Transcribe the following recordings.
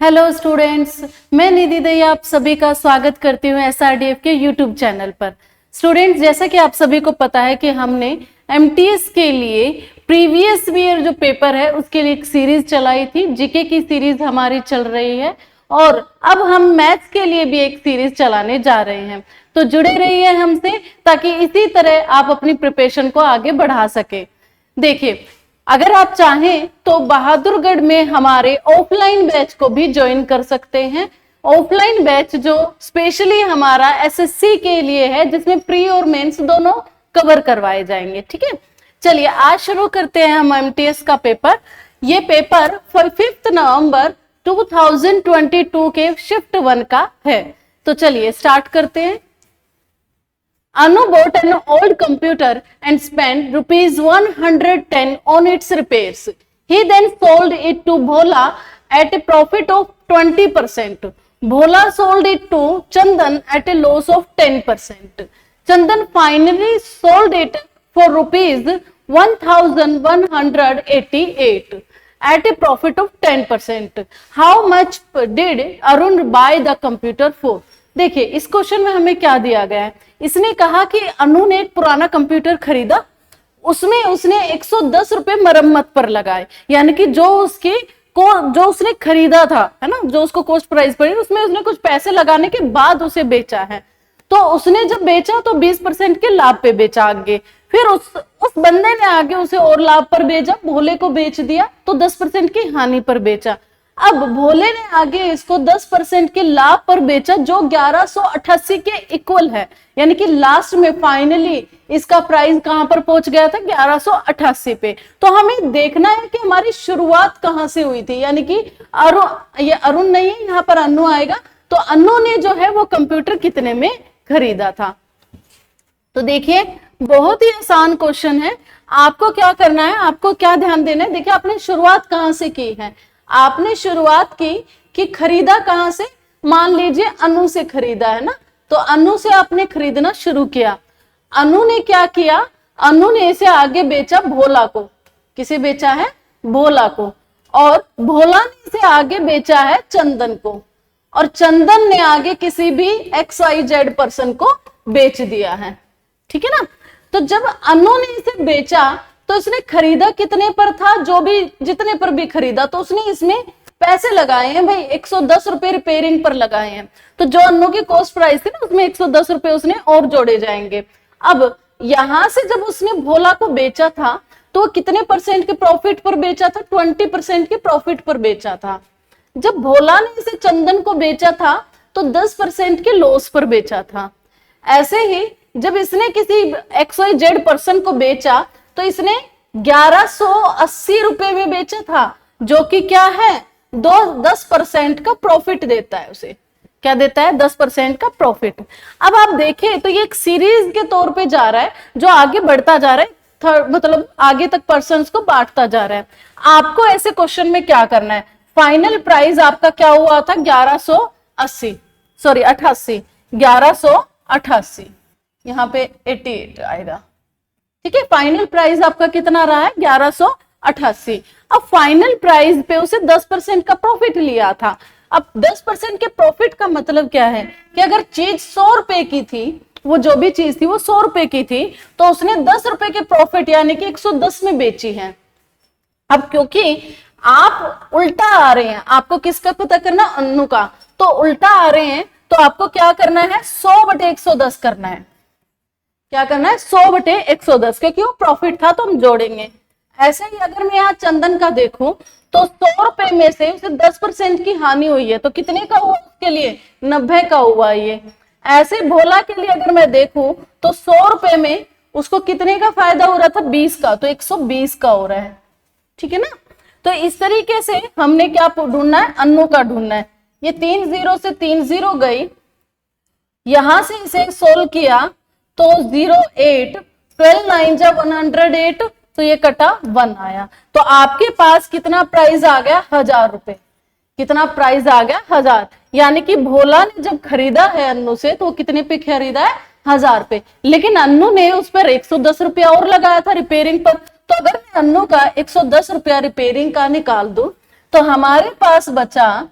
Hello students, मैं निधि दई आप सभी का स्वागत करती हूँ एसआरडीएफ के यूट्यूब चैनल पर। स्टूडेंट्स, जैसा कि आप सभी को पता है कि हमने एमटीएस के लिए प्रीवियस ईयर जो पेपर है उसके लिए एक सीरीज चलाई थी। जीके की सीरीज हमारी चल रही है और अब हम मैथ्स के लिए भी एक सीरीज चलाने जा रहे हैं। तो जुड़े रहिए हमसे ताकि इसी तरह आप अपनी प्रिपरेशन को आगे बढ़ा सके। देखिए, अगर आप चाहें तो बहादुरगढ़ में हमारे ऑफलाइन बैच को भी ज्वाइन कर सकते हैं। ऑफलाइन बैच जो स्पेशली हमारा एसएससी के लिए है, जिसमें प्री और मेंस दोनों कवर करवाए जाएंगे। ठीक है, चलिए आज शुरू करते हैं हम एमटीएस का पेपर। ये पेपर 5 नवंबर 2022 के शिफ्ट 1 का है। तो चलिए स्टार्ट करते हैं। Anu bought an old computer and spent rupees 110 on its repairs. He then sold it to Bhola at a profit of 20%. Bhola sold it to Chandan at a loss of 10%. Chandan finally sold it for rupees 1188 at a profit of 10%. How much did Arun buy the computer for? देखिए, इस question में हमें क्या दिया गया है। इसने कहा कि अनु ने एक पुराना कंप्यूटर खरीदा, उसमें उसने 110 रुपए मरम्मत पर लगाए, यानी कि जो उसने खरीदा था, है ना, जो उसको कॉस्ट प्राइस पड़ी, उसमें उसने कुछ पैसे लगाने के बाद उसे बेचा है। तो उसने जब बेचा तो 20% के लाभ पे बेचा आगे, फिर उस बंदे ने आगे उसे और लाभ पर बेचा, भोले को बेच दिया तो 10% की हानि पर बेचा। अब भोले ने आगे इसको 10% के लाभ पर बेचा जो 1188 के इक्वल है, यानी कि लास्ट में फाइनली इसका प्राइस कहां पर पहुंच गया था, 1188 पे। तो हमें देखना है कि हमारी शुरुआत कहां से हुई थी, यानी कि ये अरुण नहीं है, यहाँ पर अनु आएगा। तो अनु ने जो है वो कंप्यूटर कितने में खरीदा था। तो देखिए, बहुत ही आसान क्वेश्चन है। आपको क्या करना है, आपको क्या ध्यान देना है। देखिए, आपने शुरुआत कहां से की है। आपने शुरुआत की कि खरीदा कहां से, मान लीजिए अनु से खरीदा है ना, तो अनु से आपने खरीदना शुरू किया। अनु ने क्या किया, अनु ने इसे आगे बेचा भोला को। किसे बेचा है, भोला को। और भोला ने इसे आगे बेचा है चंदन को, और चंदन ने आगे किसी भी XYZ पर्सन को बेच दिया है। ठीक है ना। तो जब अनु ने इसे बेचा तो इसने खरीदा कितने पर था, जो भी जितने पर भी खरीदा, तो उसने इसमें पैसे लगाए हैं भाई, 110 रुपए रिपेयरिंग पर लगाए हैं। तो जो अनु की कॉस्ट प्राइस थी ना, उसमें 110 रुपए उसने और जोड़े जाएंगे। अब यहां से जब उसने भोला को बेचा था तो कितने परसेंट के प्रॉफिट पर बेचा था, 20% के प्रॉफिट पर बेचा था। जब भोला ने इसे चंदन को बेचा था तो 10% के लॉस पर बेचा था। ऐसे ही जब इसने किसी XYZ पर्सन को बेचा तो इसने 1180 रुपए में बेचा था, जो कि क्या है, 10% का प्रॉफिट देता है उसे। क्या देता है, 10% का प्रॉफिट। अब आप देखें तो ये एक सीरीज के तौर पे जा रहा है, जो आगे बढ़ता जा रहा है, मतलब आगे तक पर्सन्स को बांटता जा रहा है। आपको ऐसे क्वेश्चन में क्या करना है, फाइनल प्राइस आपका क्या हुआ था, 1188, यहाँ पे 88 आएगा। ठीक है, फाइनल प्राइस आपका कितना रहा है, 1188। अब फाइनल प्राइस पे उसे 10% का प्रॉफिट लिया था। अब 10% के प्रॉफिट का मतलब क्या है कि अगर चीज 100 रुपए की थी, वो जो भी चीज थी वो 100 रुपए की थी, तो उसने 10 रुपए के प्रॉफिट यानी कि 110 में बेची है। अब क्योंकि आप उल्टा आ रहे हैं, आपको किसका पता करना, अनु का, तो उल्टा आ रहे हैं, तो आपको क्या करना है, 100/110 करना है। क्या करना है, 100/110, क्योंकि वो प्रॉफिट था तो हम जोड़ेंगे। ऐसे ही अगर मैं यहाँ चंदन का देखूं तो 100 रुपए में से उसे 10% की हानि हुई है, तो कितने का हुआ उसके लिए, 90 का हुआ ये। ऐसे भोला के लिए अगर मैं देखूं तो 100 रुपए में उसको कितने का फायदा हो रहा था, 20 का, तो 120 का हो रहा है। ठीक है ना। तो इस तरीके से हमने क्या ढूंढना है, अनु का ढूंढना है। ये 3 0 से 3 0 गई, यहां से इसे सोल्व किया तो 08, 12 9 जा 108, तो ये कटा 1 आया। तो आपके पास कितना प्राइस आ गया, 1000 रुपए। कितना प्राइस आ गया, 1000। यानी कि भोला ने जब खरीदा है अनु से तो कितने पे खरीदा है, 1000 पे। लेकिन अनु ने उस पर 110 रुपया और लगाया था रिपेयरिंग पर। तो अगर मैं अनु का 110 रुपया रिपेयरिंग का निकाल दूं तो हमारे पास बचा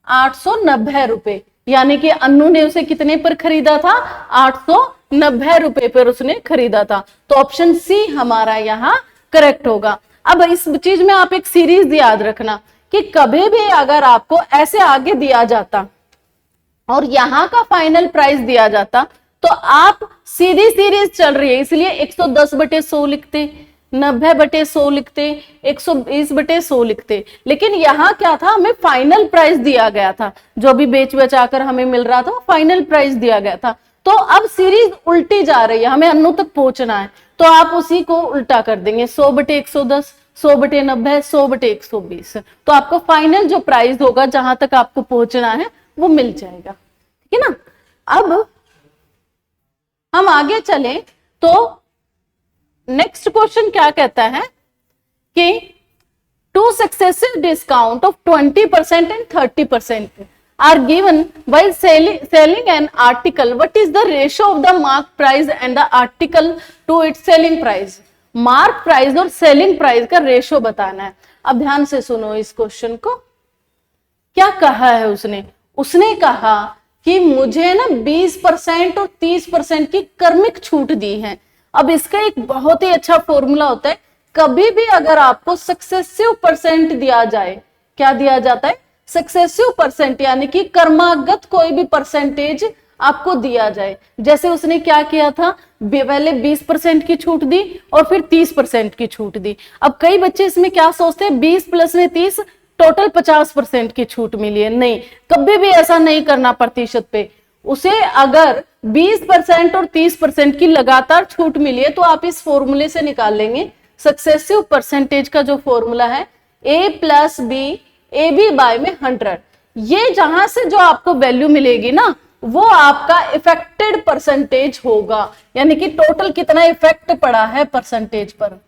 890 रुपए, यानी कि अन्नू ने उसे कितने पर खरीदा था? 890 रुपए पर उसने खरीदा था। तो ऑप्शन सी हमारा यहाँ करेक्ट होगा। अब इस चीज में आप एक सीरीज याद रखना कि कभी भी अगर आपको ऐसे आगे दिया जाता और यहाँ का फाइनल प्राइस दिया जाता तो आप सीधी सीरीज चल रही है इसलिए 110/100 लिखते, 90/100 लिखते, 120/100 लिखते। लेकिन यहाँ क्या था, हमें फाइनल प्राइस दिया गया था, जो भी बेच बचाकर हमें मिल रहा था फाइनल प्राइस दिया गया था। तो अब सीरीज उल्टी जा रही है, हमें अन्नू तक पहुंचना है, तो आप उसी को उल्टा कर देंगे, 100/110, 100/90, 100/120। तो आपको फाइनल जो प्राइस होगा जहां तक आपको पहुंचना है वो मिल जाएगा, ठीक है ना। अब हम आगे चले तो नेक्स्ट क्वेश्चन क्या कहता है कि two successive discount of 20% and 30% are given while selling an article. What is the ratio of the mark price and the article to its selling price? Mark price और सेलिंग प्राइस का ratio बताना है। अब ध्यान से सुनो इस question को। क्या कहा है उसने? उसने कहा कि मुझे ना 20% और 30% की कर्मिक छूट दी है। अब इसका एक बहुत ही अच्छा फॉर्मूला होता है, कभी भी अगर आपको सक्सेसिव परसेंट दिया जाए, क्या दिया जाता है? सक्सेसिव परसेंट, यानी कि कर्मागत कोई भी परसेंटेज आपको दिया जाए। जैसे उसने क्या किया था, पहले 20% की छूट दी और फिर 30% की छूट दी। अब कई बच्चे इसमें क्या सोचते हैं, 20 प्लस में 30 टोटल 50% की छूट मिली है। नहीं, कभी भी ऐसा नहीं करना प्रतिशत पे। उसे अगर 20% और 30% की लगातार छूट मिली है तो आप इस फॉर्मूले से निकाल लेंगे। सक्सेसिव परसेंटेज का जो फॉर्मूला है a plus b AB by में 100। ये जहां से जो आपको वैल्यू मिलेगी ना वो आपका इफेक्टेड परसेंटेज होगा, यानी कि टोटल कितना इफेक्ट पड़ा है परसेंटेज पर,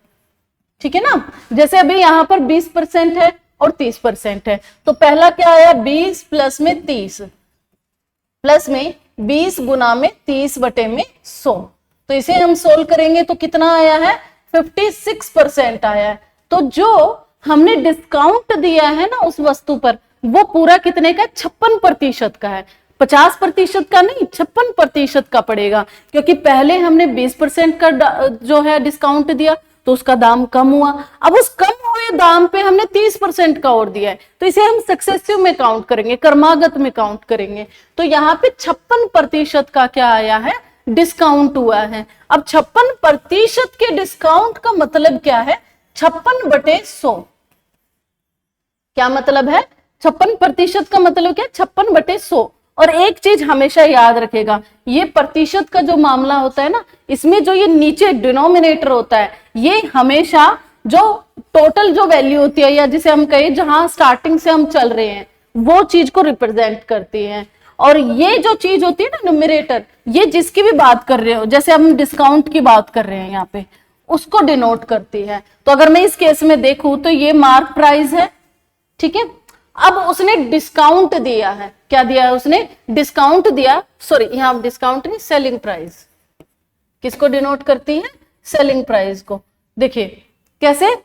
ठीक है ना। जैसे अभी यहाँ पर 20% है और 30% है, तो पहला क्या आया, 20 प्लस में 30 प्लस में 20 गुना में 30/100। तो इसे हम सोल्व करेंगे तो कितना आया है, 56% आया है। तो जो हमने डिस्काउंट दिया है ना उस वस्तु पर, वो पूरा कितने का, 56% का है। 50% का नहीं, 56% का पड़ेगा, क्योंकि पहले हमने 20% का जो है डिस्काउंट दिया तो उसका दाम कम हुआ। अब उस कम हुए दाम पे हमने 30% का और दिया है, तो इसे हम सक्सेसिव में काउंट करेंगे, कर्मागत में काउंट करेंगे। तो यहाँ पे 56% का क्या आया है, डिस्काउंट हुआ है। अब 56% के डिस्काउंट का मतलब क्या है, 56/100। क्या मतलब है, 56% का मतलब क्या, 56/100। और एक चीज हमेशा याद रखेगा, ये प्रतिशत का जो मामला होता है ना, इसमें जो ये नीचे डिनोमिनेटर होता है, ये हमेशा जो टोटल जो वैल्यू होती है, या जिसे हम कहें जहां स्टार्टिंग से हम चल रहे हैं, वो चीज को रिप्रेजेंट करती है। और ये जो चीज होती है ना न्यूमरेटर, ये जिसकी भी बात कर रहे हो, जैसे हम डिस्काउंट की बात कर रहे हैं यहाँ पे, उसको डिनोट करती है। तो अगर मैं इस केस में देखूं तो ये मार्क प्राइस है, ठीक है। अब उसने डिस्काउंट दिया है, क्या दिया है उसने, डिस्काउंट दिया, सॉरी यहाँ डिस्काउंट नहीं, सेलिंग प्राइस। किसको डिनोट करती है, सेलिंग प्राइस को। देखिए कैसे,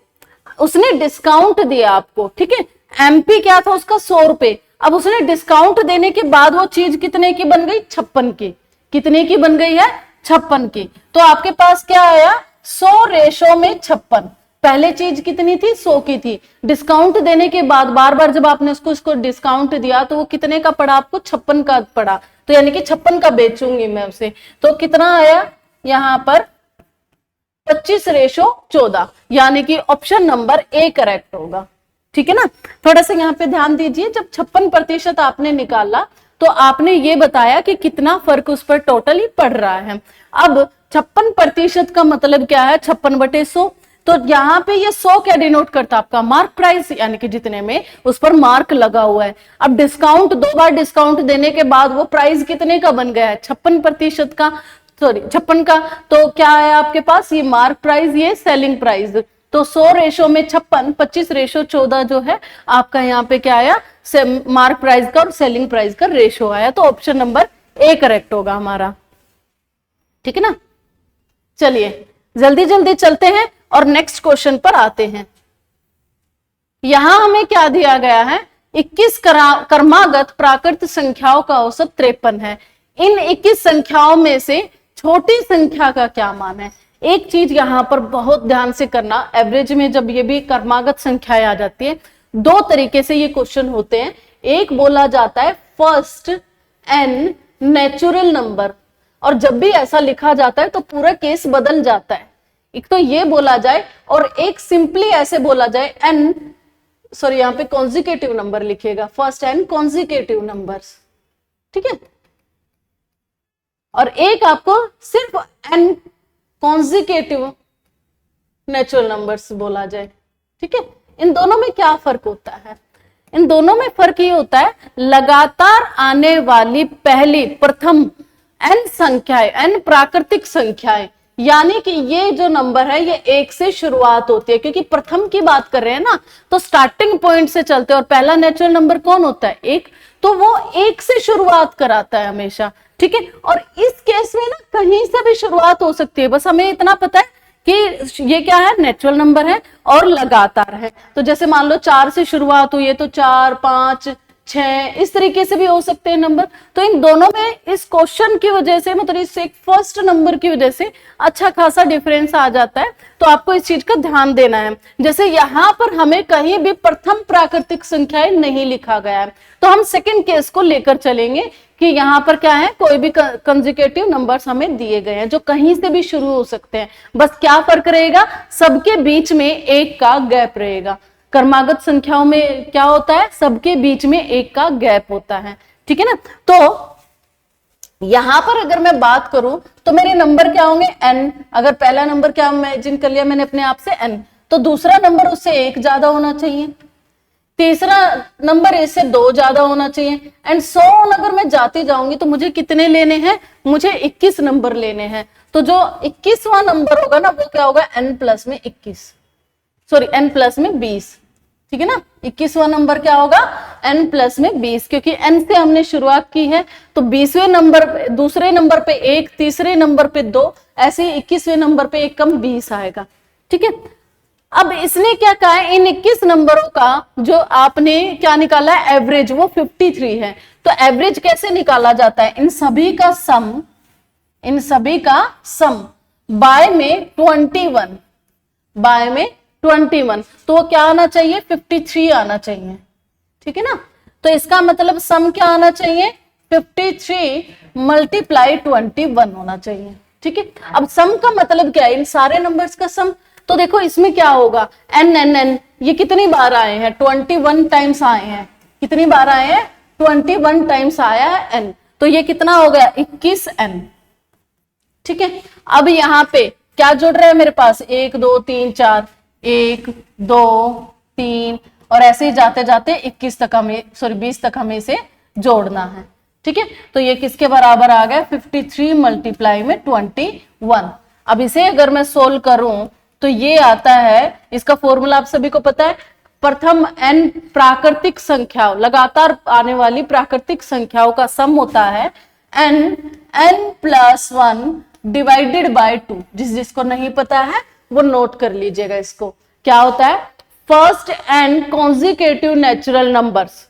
उसने डिस्काउंट दिया आपको, ठीक है। एमपी क्या था उसका, 100 रुपए। अब उसने डिस्काउंट देने के बाद वो चीज कितने की बन गई, 56 की। कितने की बन गई है, 56 की। तो आपके पास क्या आया, 100 रेशो में 56। पहले चीज कितनी थी, 100 की थी। डिस्काउंट देने के बाद बार बार जब आपने उसको डिस्काउंट दिया तो वो कितने का पड़ा आपको, 56 का पड़ा। तो यानी कि 56 का बेचूंगी मैं उसे, तो कितना आया यहाँ पर 25/14, यानी कि ऑप्शन नंबर ए करेक्ट होगा, ठीक है ना। थोड़ा सा यहाँ पे ध्यान दीजिए, जब 56% आपने निकाला तो आपने ये बताया कि कितना फर्क उस पर टोटली पड़ रहा है। अब 56% का मतलब क्या है, 56/100। तो यहाँ पे ये 100 क्या डिनोट करता है, आपका मार्क प्राइस, यानी कि जितने में उस पर मार्क लगा हुआ है। अब डिस्काउंट, 2 बार डिस्काउंट देने के बाद वो प्राइस कितने का बन गया है, 56% का, सॉरी 56 का। तो क्या है आपके पास, ये मार्क प्राइस, ये सेलिंग प्राइस। तो 100 रेशो में 56, 25/14 जो है आपका यहाँ पे क्या आया, मार्क प्राइस का और सेलिंग प्राइस का रेशो आया। तो ऑप्शन नंबर ए करेक्ट होगा हमारा, ठीक है ना। चलिए जल्दी जल्दी चलते हैं और नेक्स्ट क्वेश्चन पर आते हैं। यहां हमें क्या दिया गया है 21 क्रमागत प्राकृत संख्याओं का औसत 53 है। इन 21 संख्याओं में से छोटी संख्या का क्या मान है? एक चीज यहां पर बहुत ध्यान से करना, एवरेज में जब ये भी क्रमागत संख्याएं आ जाती है, दो तरीके से ये क्वेश्चन होते हैं। एक बोला जाता है फर्स्ट एन नेचुरल नंबर, और जब भी ऐसा लिखा जाता है तो पूरा केस बदल जाता है। एक तो ये बोला जाए और एक सिंपली ऐसे बोला जाए एन, सॉरी यहाँ पे कॉन्जिकेटिव नंबर लिखिएगा, फर्स्ट एन कॉन्जिकेटिव नंबर्स, ठीक है। और एक आपको सिर्फ एन कॉन्जिकेटिव नेचुरल नंबर्स बोला जाए, ठीक है। इन दोनों में क्या फर्क होता है? इन दोनों में फर्क ये होता है, लगातार आने वाली पहली प्रथम एन संख्याएं, एन प्राकृतिक संख्याएं, यानी कि ये जो नंबर है ये एक से शुरुआत होती है, क्योंकि प्रथम की बात कर रहे हैं ना, तो स्टार्टिंग पॉइंट से चलते हैं, और पहला नेचुरल नंबर कौन होता है? एक, तो वो एक से शुरुआत कराता है हमेशा, ठीक है। और इस केस में ना कहीं से भी शुरुआत हो सकती है, बस हमें इतना पता है कि ये क्या है, नेचुरल नंबर है और लगातार है। तो जैसे मान लो 4 से शुरुआत हुई है तो 4, 5, 6 इस तरीके से भी हो सकते हैं नंबर। तो इन दोनों में इस क्वेश्चन की वजह से, मतलब इस एक फर्स्ट नंबर की वजह से अच्छा खासा डिफरेंस आ जाता है, तो आपको इस चीज का ध्यान देना है। जैसे यहाँ पर हमें कहीं भी प्रथम प्राकृतिक संख्याएं नहीं लिखा गया है, तो हम सेकंड केस को लेकर चलेंगे कि यहाँ पर क्या है, कोई भी कंसेक्यूटिव नंबर्स हमें दिए गए हैं जो कहीं से भी शुरू हो सकते हैं। बस क्या फर्क रहेगा, सबके बीच में एक का गैप रहेगा। क्रमागत संख्याओं में क्या होता है, सबके बीच में एक का गैप होता है, ठीक है ना। तो यहां पर अगर मैं बात करूं तो मेरे नंबर क्या होंगे, एन। अगर पहला नंबर क्या इमेजिन कर लिया मैंने अपने आप से, एन, तो दूसरा नंबर उससे एक ज्यादा होना चाहिए, तीसरा नंबर इससे 2 ज्यादा होना चाहिए, एंड सो ऑन। अगर मैं जाती जाऊंगी तो मुझे कितने लेने हैं, मुझे 21 नंबर लेने हैं। तो जो 21वां नंबर होगा ना वो क्या होगा, n प्लस में 21, सॉरी n प्लस में 20, ठीक है ना। 21वां नंबर क्या होगा, n प्लस में 20, क्योंकि n से हमने शुरुआत की है। तो 20वें नंबर, दूसरे नंबर पे 1, तीसरे नंबर पे 2, ऐसे 21वें नंबर पे 1 कम 20 आएगा, ठीक है। अब इसने क्या कहा है, इन 21 नंबरों का जो आपने क्या निकाला है, एवरेज, वो 53 है। तो एवरेज कैसे निकाला जाता है, इन सभी का सम, इन सभी का सम बाय में 21, बाय में 21, तो वो क्या आना चाहिए, 53 आना चाहिए, ठीक है ना। तो इसका मतलब सम क्या आना चाहिए, 53 मल्टीप्लाई 21 होना चाहिए, ठीक है। अब सम का मतलब क्या है, इन सारे नंबर्स का सम। तो देखो इसमें क्या होगा, एन एन एन, ये कितनी बार आए हैं, 21 टाइम्स आए हैं। कितनी बार आए हैं, 21 टाइम्स आया है एन, तो ये कितना हो गया, 21 एन, ठीक है। अब यहाँ पे क्या जुड़ रहा है मेरे पास, 1 2 3 4, 1 2 3, और ऐसे ही जाते जाते 21 तक हमें, सॉरी 20 तक हमें इसे जोड़ना है, ठीक है। तो ये किसके बराबर आ गया, 53 मल्टीप्लाई में 21। अब इसे अगर मैं सोल्व करूं तो ये आता है, इसका फॉर्मूला आप सभी को पता है, प्रथम n प्राकृतिक संख्याओं, लगातार आने वाली प्राकृतिक संख्याओं का सम होता है n प्लस 1 डिवाइडेड बाय 2। जिसको नहीं पता है वो नोट कर लीजिएगा इसको। क्या होता है, first n consecutive natural numbers,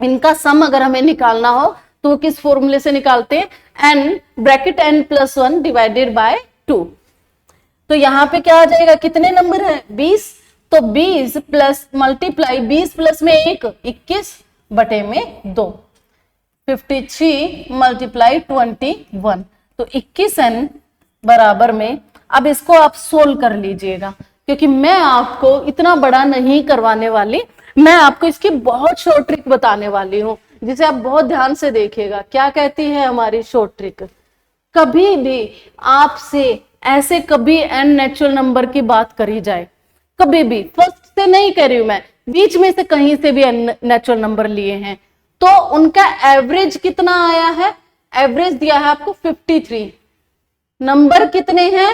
इनका सम अगर हमें निकालना हो तो किस फॉर्मूले से निकालते हैं, n bracket n plus 1 divided by 2। तो यहां पे क्या आ जाएगा, कितने नंबर है, 20, तो 20 प्लस मल्टीप्लाई 20 प्लस में 1, 21 बटे में 2, 53 मल्टीप्लाई 21, तो 21n बराबर में। अब इसको आप सोल्व कर लीजिएगा, क्योंकि मैं आपको इतना बड़ा नहीं करवाने वाली, मैं आपको इसकी बहुत शॉर्ट ट्रिक बताने वाली हूं, जिसे आप बहुत ध्यान से देखिएगा। क्या कहती है हमारी शॉर्ट ट्रिक, कभी भी आपसे ऐसे कभी एन नेचुरल नंबर की बात करी जाए, कभी भी, फर्स्ट से नहीं कह रही हूं मैं, बीच में से कहीं से भी एन नेचुरल नंबर लिए हैं, तो उनका एवरेज कितना आया है, एवरेज दिया है आपको 53, नंबर कितने हैं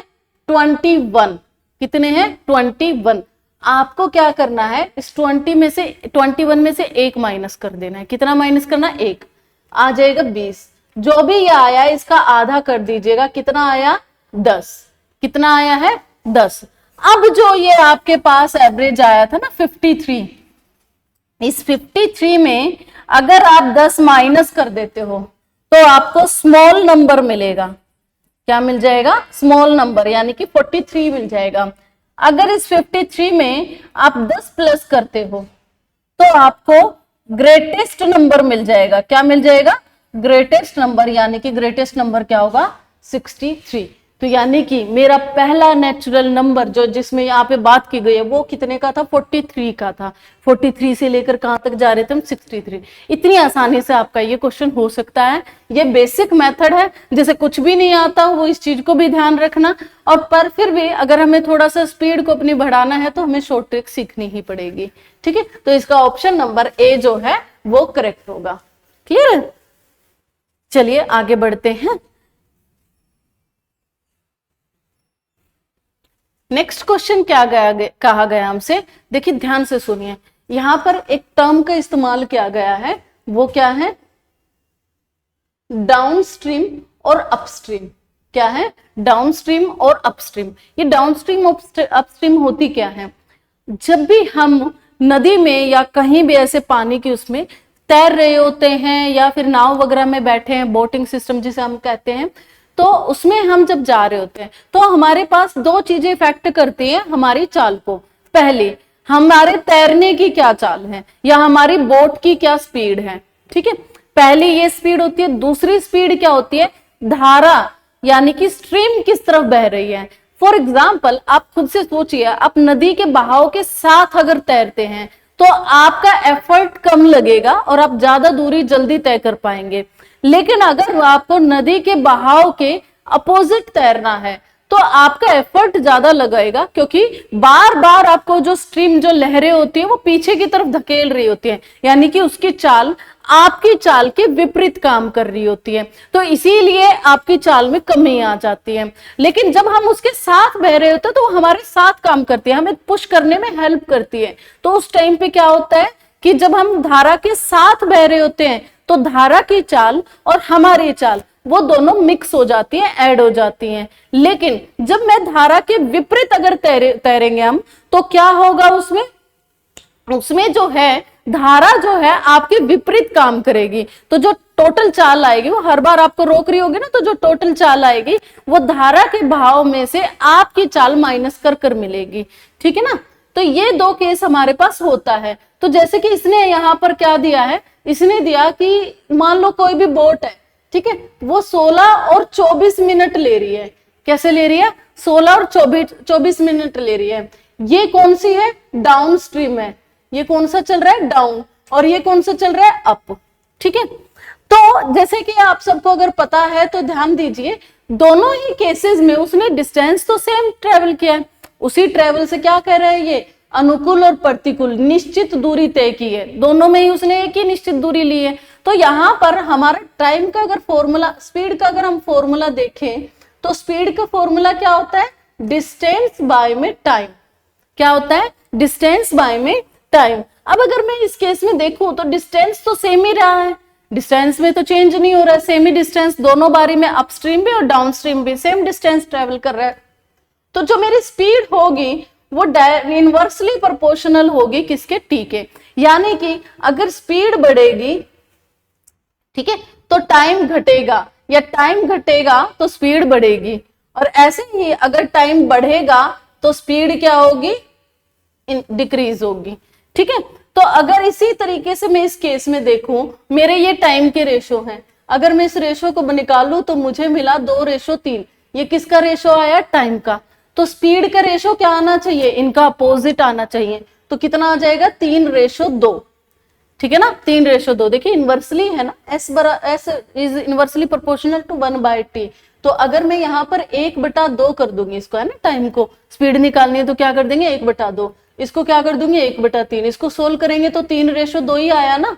21, कितने हैं 21। आपको क्या करना है, इस 21 में से 1 माइनस कर देना है। कितना माइनस करना, 1, आ जाएगा 20। जो भी ये आया इसका आधा कर दीजिएगा, कितना आया 10, कितना आया है 10। अब जो ये आपके पास एवरेज आया था ना 53, इस 53 में अगर आप 10 माइनस कर देते हो तो आपको स्मॉल नंबर मिलेगा। क्या मिल जाएगा? स्मॉल नंबर, यानी कि 43 मिल जाएगा। अगर इस 53 में आप 10 प्लस करते हो तो आपको ग्रेटेस्ट नंबर मिल जाएगा। क्या मिल जाएगा? ग्रेटेस्ट नंबर, यानी कि ग्रेटेस्ट नंबर क्या होगा? 63। तो यानी कि मेरा पहला नेचुरल नंबर जो जिसमें यहाँ पे बात की गई है वो कितने का था? 43 का था। 43 से लेकर कहां तक जा रहे थे हम? 63। इतनी आसानी से आपका ये क्वेश्चन हो सकता है। ये बेसिक मेथड है, जैसे कुछ भी नहीं आता वो इस चीज को भी ध्यान रखना। और पर फिर भी अगर हमें थोड़ा सा स्पीड को अपनी बढ़ाना है तो हमें शॉर्ट ट्रिक सीखनी ही पड़ेगी। ठीक है, तो इसका ऑप्शन नंबर ए जो है वो करेक्ट होगा। क्लियर है? चलिए आगे बढ़ते हैं। नेक्स्ट क्वेश्चन क्या कहा गया हमसे? देखिए ध्यान से सुनिए, यहां पर एक टर्म का इस्तेमाल किया गया है, वो क्या है? डाउनस्ट्रीम और अपस्ट्रीम। क्या है? डाउनस्ट्रीम और अपस्ट्रीम। ये डाउनस्ट्रीम अपस्ट्रीम होती क्या है? जब भी हम नदी में या कहीं भी ऐसे पानी की उसमें तैर रहे होते हैं या फिर नाव वगैरह में बैठे हैं, बोटिंग सिस्टम जिसे हम कहते हैं, तो उसमें हम जब जा रहे होते हैं तो हमारे पास दो चीजें इफेक्ट करती हैं हमारी चाल को। पहली, हमारे तैरने की क्या चाल है या हमारी बोट की क्या स्पीड है। ठीक है, पहली ये स्पीड होती है। दूसरी स्पीड क्या होती है? धारा, यानी कि स्ट्रीम किस तरफ बह रही है। फॉर एग्जाम्पल आप खुद से सोचिए, आप नदी के बहाव के साथ अगर तैरते हैं तो आपका एफर्ट कम लगेगा और आप ज्यादा दूरी जल्दी तय कर पाएंगे। लेकिन अगर आपको नदी के बहाव के अपोजिट तैरना है तो आपका एफर्ट ज्यादा लगेगा, क्योंकि बार बार आपको जो स्ट्रीम, जो लहरें होती है वो पीछे की तरफ धकेल रही होती है, यानी कि उसकी चाल आपकी चाल के विपरीत काम कर रही होती है। तो इसीलिए आपकी चाल में कमी आ जाती है। लेकिन जब हम उसके साथ बह रहे होते हैं तो वो हमारे साथ काम करती है, हमें पुश करने में हेल्प करती है। तो उस टाइम पे क्या होता है कि जब हम धारा के साथ बह रहे होते हैं तो धारा की चाल और हमारी चाल वो दोनों मिक्स हो जाती है, ऐड हो जाती हैं। लेकिन जब मैं धारा के विपरीत अगर तैरेंगे हम तो क्या होगा? उसमें जो है धारा जो है आपके विपरीत काम करेगी। तो जो टोटल चाल आएगी वो हर बार आपको रोक रही होगी ना, तो जो टोटल चाल आएगी वो धारा के बहाव में से आपकी चाल माइनस कर मिलेगी। ठीक है ना? तो ये दो केस हमारे पास होता है। तो जैसे कि इसने यहाँ पर क्या दिया है? इसने दिया कि मान लो कोई भी बोट है, ठीक है, वो 16 और 24 मिनट ले रही है। कैसे ले रही है? 16 और 24 मिनट ले रही है। ये कौन सी है? डाउन स्ट्रीम है। ये कौन सा चल रहा है? डाउन। और ये कौन सा चल रहा है? अप। ठीक है, तो जैसे कि आप सबको अगर पता है तो ध्यान दीजिए, दोनों ही केसेस में उसने डिस्टेंस तो सेम ट्रेवल किया है। उसी ट्रेवल से क्या कह रहा है ये? अनुकूल और प्रतिकूल निश्चित दूरी तय की है। दोनों में ही उसने एक ही निश्चित दूरी ली है। तो यहां पर हमारा टाइम का अगर फॉर्मूला, स्पीड का अगर हम फॉर्मूला देखें तो स्पीड का फॉर्मूला क्या होता है? डिस्टेंस बाय में टाइम। क्या होता है? डिस्टेंस बाय में टाइम। अब अगर मैं इस केस में देखूं तो डिस्टेंस तो सेम ही रहा है, डिस्टेंस में तो चेंज नहीं हो रहा है, सेम ही डिस्टेंस दोनों बारी में अपस्ट्रीम भी और डाउनस्ट्रीम भी सेम डिस्टेंस ट्रेवल कर रहा है। तो जो मेरी स्पीड होगी वो इनवर्सली प्रोपोर्शनल होगी किसके? टी के। यानी कि अगर स्पीड बढ़ेगी, ठीक है, तो टाइम घटेगा, या टाइम घटेगा तो स्पीड बढ़ेगी। और ऐसे ही अगर टाइम बढ़ेगा तो स्पीड क्या होगी? डिक्रीज होगी। ठीक है, तो अगर इसी तरीके से मैं इस केस में देखूं, मेरे ये टाइम के रेशो हैं, अगर मैं इस रेशो को निकालूं तो मुझे मिला 2:3। ये किसका रेशो आया? टाइम का। तो स्पीड का रेशो क्या आना चाहिए? इनका अपोजिट आना चाहिए। तो कितना आ जाएगा? 3:2। ठीक है ना? 3:2। देखिए इनवर्सली है ना, S is inversely proportional to 1/t। तो अगर मैं यहाँ पर 1/2 कर दूंगी इसको, है ना, टाइम को स्पीड निकालनी है तो क्या कर देंगे? 1/2। इसको क्या कर दूंगी? 1/3। इसको सोल्व करेंगे तो 3:2 ही आया ना।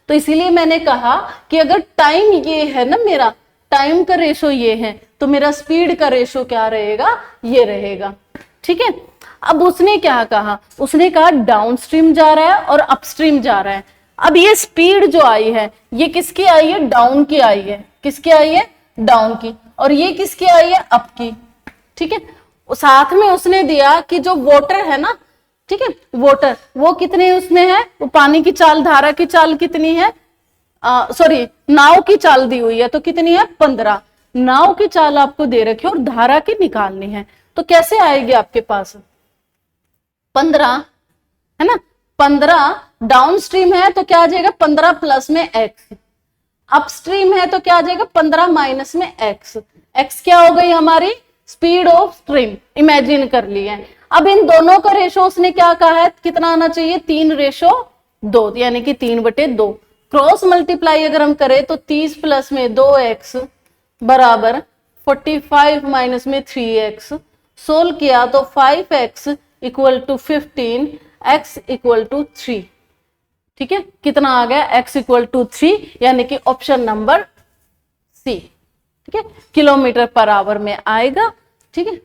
तो इसीलिए मैंने कहा कि अगर टाइम ये है ना, मेरा टाइम का रेशो ये है, तो मेरा स्पीड का रेशो क्या रहेगा? ये रहेगा। ठीक है, अब उसने क्या कहा? उसने कहा डाउनस्ट्रीम जा रहा है और अपस्ट्रीम जा रहा है। अब ये स्पीड जो आई है ये किसकी आई है? डाउन की आई है। किसकी आई है? डाउन की। और ये किसकी आई है? अप की। ठीक है, साथ में उसने दिया कि जो वाटर है ना, ठीक है। वाटर वो कितने उसमें है, वो पानी की चाल, धारा की चाल कितनी है, सॉरी नाव की चाल दी हुई है तो कितनी है 15। नाव की चाल आपको दे रखी है और धारा की निकालनी है, तो कैसे आएगी आपके पास 15 है ना। 15 डाउन स्ट्रीम है तो क्या आ जाएगा 15 प्लस में x, अपस्ट्रीम है तो क्या आ जाएगा 15 माइनस में x। x क्या हो गई हमारी स्पीड ऑफ स्ट्रीम, इमेजिन कर ली है। अब इन दोनों का रेशो उसने क्या कहा है, कितना आना चाहिए 3:2, यानी कि 3/2। क्रॉस मल्टीप्लाई अगर हम करें तो 30 प्लस में 2x बराबर 45 माइनस में 3x, सोल्व किया तो 5x equal to 15, x equal to 3। ठीक है, कितना आ गया x इक्वल टू 3, यानी कि ऑप्शन नंबर सी। ठीक है, किलोमीटर पर आवर में आएगा। ठीक है,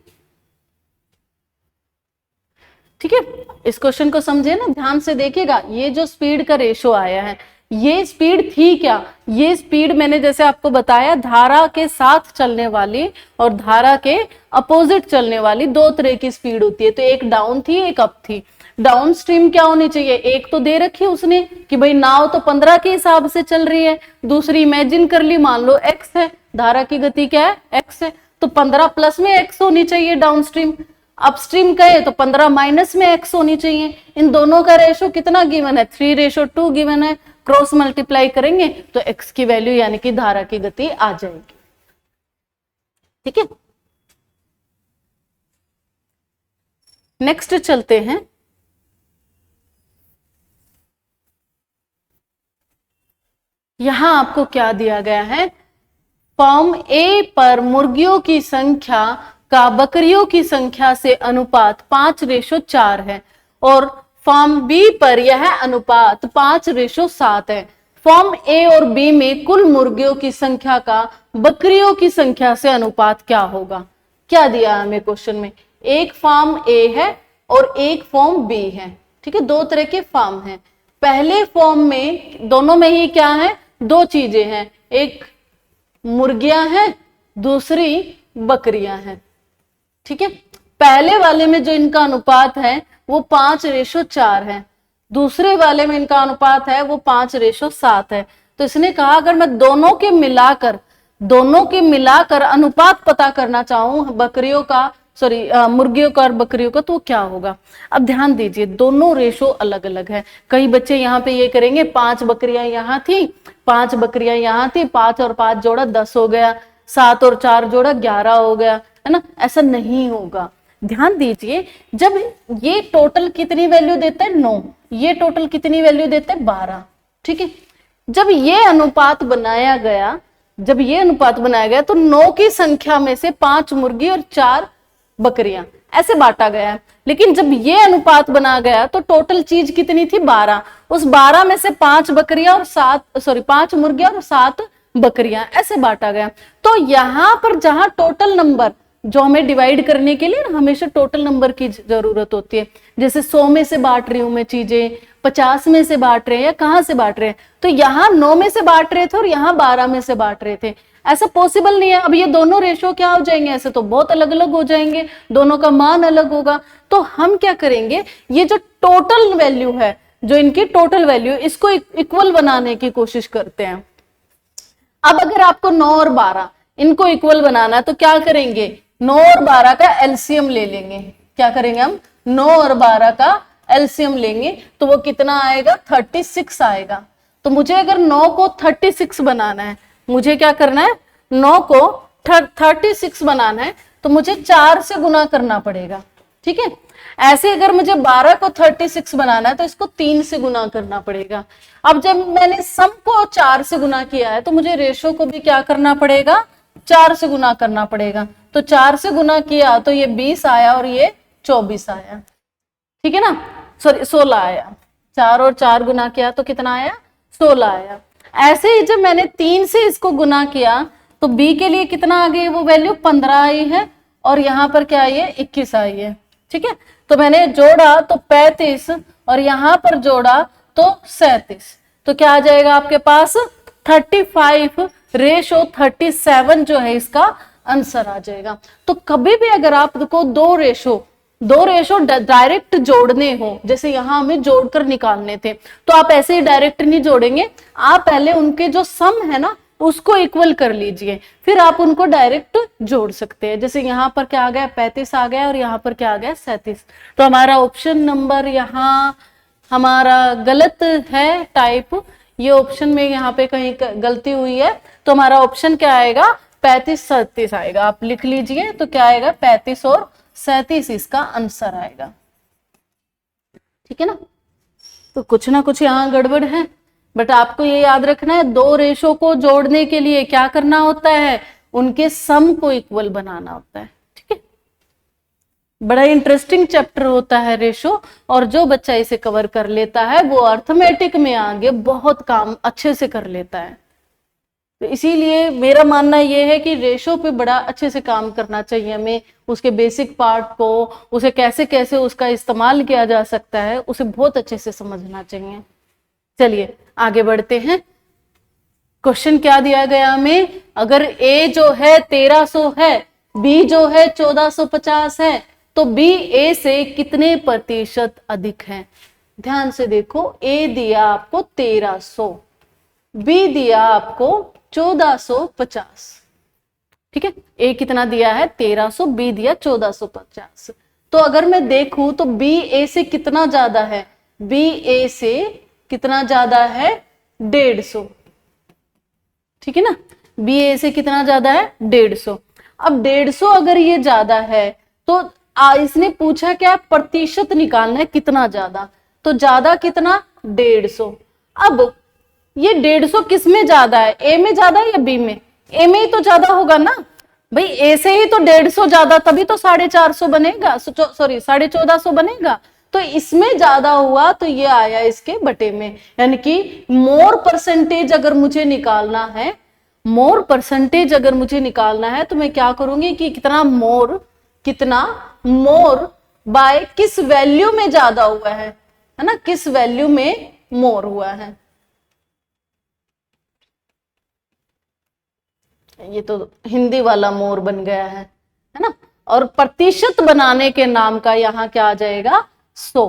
ठीक है, इस क्वेश्चन को समझे ना, ध्यान से देखिएगा। ये जो स्पीड का रेशो आया है, ये स्पीड थी क्या, ये स्पीड मैंने जैसे आपको बताया धारा के साथ चलने वाली और धारा के अपोजिट चलने वाली दो तरह की स्पीड होती है। तो एक डाउन थी, एक अप थी। डाउन स्ट्रीम क्या होनी चाहिए, एक तो दे रखी उसने कि भाई नाव तो 15 के हिसाब से चल रही है, दूसरी इमेजिन कर ली, मान लो x है, धारा की गति क्या है x है, तो 15 प्लस में x होनी चाहिए डाउन स्ट्रीम। अपस्ट्रीम कहे तो 15 माइनस में x होनी चाहिए। इन दोनों का रेशो कितना गिवन है 3:2 गिवन है। क्रॉस मल्टीप्लाई करेंगे तो x की वैल्यू यानी कि धारा की गति आ जाएगी। ठीक है, नेक्स्ट चलते हैं। यहां आपको क्या दिया गया है, फॉर्म ए पर मुर्गियों की संख्या का बकरियों की संख्या से अनुपात 5:4 है और फॉर्म बी पर यह अनुपात 5:7 है। फॉर्म ए और बी में कुल मुर्गियों की संख्या का बकरियों की संख्या से अनुपात क्या होगा। क्या दिया हमें क्वेश्चन में, एक फॉर्म ए है और एक फॉर्म बी है। ठीक है, दो तरह के फॉर्म हैं। पहले फॉर्म में दोनों में ही क्या है, दो चीजें हैं, एक मुर्गियां हैं, दूसरी बकरियां हैं। ठीक है, पहले वाले में जो इनका अनुपात है वो 5:4 है, दूसरे वाले में इनका अनुपात है वो 5:7 है। तो इसने कहा अगर मैं दोनों के मिलाकर अनुपात पता करना चाहूं बकरियों का, सॉरी मुर्गियों का और बकरियों का, तो क्या होगा। अब ध्यान दीजिए, दोनों रेशो अलग अलग है। कई बच्चे यहाँ पे ये करेंगे 5 बकरियां यहाँ थी, 5 बकरियां यहाँ थी, 5 और 5 जोड़ा 10 हो गया, 7 और 4 जोड़ा 11 हो गया, है ना। ऐसा नहीं होगा। ध्यान दीजिए, जब ये टोटल कितनी वैल्यू देते हैं 9, ये टोटल कितनी वैल्यू देते हैं 12। ठीक है, जब ये अनुपात बनाया गया तो 9 की संख्या में से 5 मुर्गी और 4 बकरियां ऐसे बांटा गया है। लेकिन जब ये अनुपात बना गया तो टोटल चीज कितनी थी 12, उस 12 में से 5 बकरियां और 5 मुर्गियां और 7 बकरियां ऐसे बांटा गया। तो यहां पर जहां टोटल नंबर, जो हमें डिवाइड करने के लिए हमेशा टोटल नंबर की जरूरत होती है, जैसे 100 में से बांट रही हूं मैं चीजें, 50 में से बांट रहे हैं या कहां से बांट रहे हैं, तो यहाँ 9 में से बांट रहे थे और यहाँ 12 में से बांट रहे थे, ऐसा पॉसिबल नहीं है। अब ये दोनों रेशो क्या हो जाएंगे, ऐसे तो बहुत अलग अलग हो जाएंगे, दोनों का मान अलग होगा। तो हम क्या करेंगे, ये जो टोटल वैल्यू है, जो इनकी टोटल वैल्यू, इसको इक्वल बनाने की कोशिश करते हैं। अब अगर आपको 9 और 12 इनको इक्वल बनाना है तो क्या करेंगे, 9 और 12 का एलसीएम ले लेंगे। क्या करेंगे हम, 9 और 12 का एलसीएम लेंगे तो वो कितना आएगा 36 आएगा। तो मुझे अगर 9 को 36 बनाना है, मुझे क्या करना है, 9 को 36 बनाना है तो मुझे 4 से गुना करना पड़ेगा। ठीक है, ऐसे अगर मुझे 12 को 36 बनाना है तो इसको 3 से गुना करना पड़ेगा। अब जब मैंने सम को 4 से गुना किया है तो मुझे रेशो को भी क्या करना पड़ेगा, 4 से गुना करना पड़ेगा। तो 4 से गुना किया तो ये 20 आया और ये 24 आया। ठीक है ना, सॉरी 16 आया। 4 और 4 गुना किया तो कितना आया, 16 आया। ऐसे ही जब मैंने 3 से इसको गुना किया तो b के लिए कितना आ गई, वो वैल्यू 15 आई है और यहाँ पर क्या आई है 21 आई है। ठीक है, तो मैंने जोड़ा तो 35 और यहाँ पर जोड़ा तो 37, तो क्या आ जाएगा आपके पास 35:37 जो है इसका आंसर आ जाएगा। तो कभी भी अगर आपको दो रेशो दो रेशो डायरेक्ट जोड़ने हो, जैसे यहां हमें जोड़कर निकालने थे, तो आप ऐसे ही डायरेक्ट नहीं जोड़ेंगे, आप पहले उनके जो सम है ना उसको इक्वल कर लीजिए, फिर आप उनको डायरेक्ट जोड़ सकते हैं। जैसे यहाँ पर क्या आ गया 35 आ गया और यहाँ पर क्या आ गया 37, तो हमारा ऑप्शन नंबर यहाँ हमारा गलत है टाइप, ये ऑप्शन में यहाँ पे कहीं गलती हुई है, तो हमारा ऑप्शन क्या आएगा 35-37 आएगा। आप लिख लीजिए, तो क्या आएगा 35 और 37 इसका आंसर आएगा। ठीक है ना, तो कुछ ना कुछ यहाँ गड़बड़ है, बट आपको ये याद रखना है दो रेशो को जोड़ने के लिए क्या करना होता है, उनके सम को इक्वल बनाना होता है। ठीक है, बड़ा इंटरेस्टिंग चैप्टर होता है रेशो, और जो बच्चा इसे कवर कर लेता है वो अर्थमेटिक में आगे बहुत काम अच्छे से कर लेता है। तो इसीलिए मेरा मानना यह है कि रेशो पे बड़ा अच्छे से काम करना चाहिए हमें, उसके बेसिक पार्ट को, उसे कैसे कैसे उसका इस्तेमाल किया जा सकता है, उसे बहुत अच्छे से समझना चाहिए। चलिए आगे बढ़ते हैं। क्वेश्चन क्या दिया गया हमें, अगर ए जो है 1300 है, बी जो है 1450 है, तो बी ए से कितने प्रतिशत अधिक है। ध्यान से देखो, ए दिया आपको 1300, बी दिया आपको 1450। ठीक है, ए कितना दिया है 1300, बी दिया 1450। तो अगर मैं देखूं तो बी ए से कितना ज्यादा है, बी ए से कितना ज्यादा है 150। ठीक है ना, बी ए से कितना ज्यादा है 150। अब 150 अगर ये ज्यादा है तो इसने पूछा क्या प्रतिशत निकालना है कितना ज्यादा, तो ज्यादा कितना 150। अब ये 150 किस में ज्यादा है, ए में ज्यादा है या बी में, ए में ही तो ज्यादा होगा ना भाई, ए से ही तो 150 ज्यादा, तभी तो 450 बनेगा, सॉरी 1450 बनेगा। तो इसमें ज्यादा हुआ तो ये आया इसके बटे में, यानी कि मोर परसेंटेज अगर मुझे निकालना है, मोर परसेंटेज अगर मुझे निकालना है तो मैं क्या करूंगी कि कितना मोर बाय किस वैल्यू में ज्यादा हुआ है ना, किस वैल्यू में मोर हुआ है। ये तो हिंदी वाला मोर बन गया है ना, और प्रतिशत बनाने के नाम का यहां क्या आ जाएगा 100।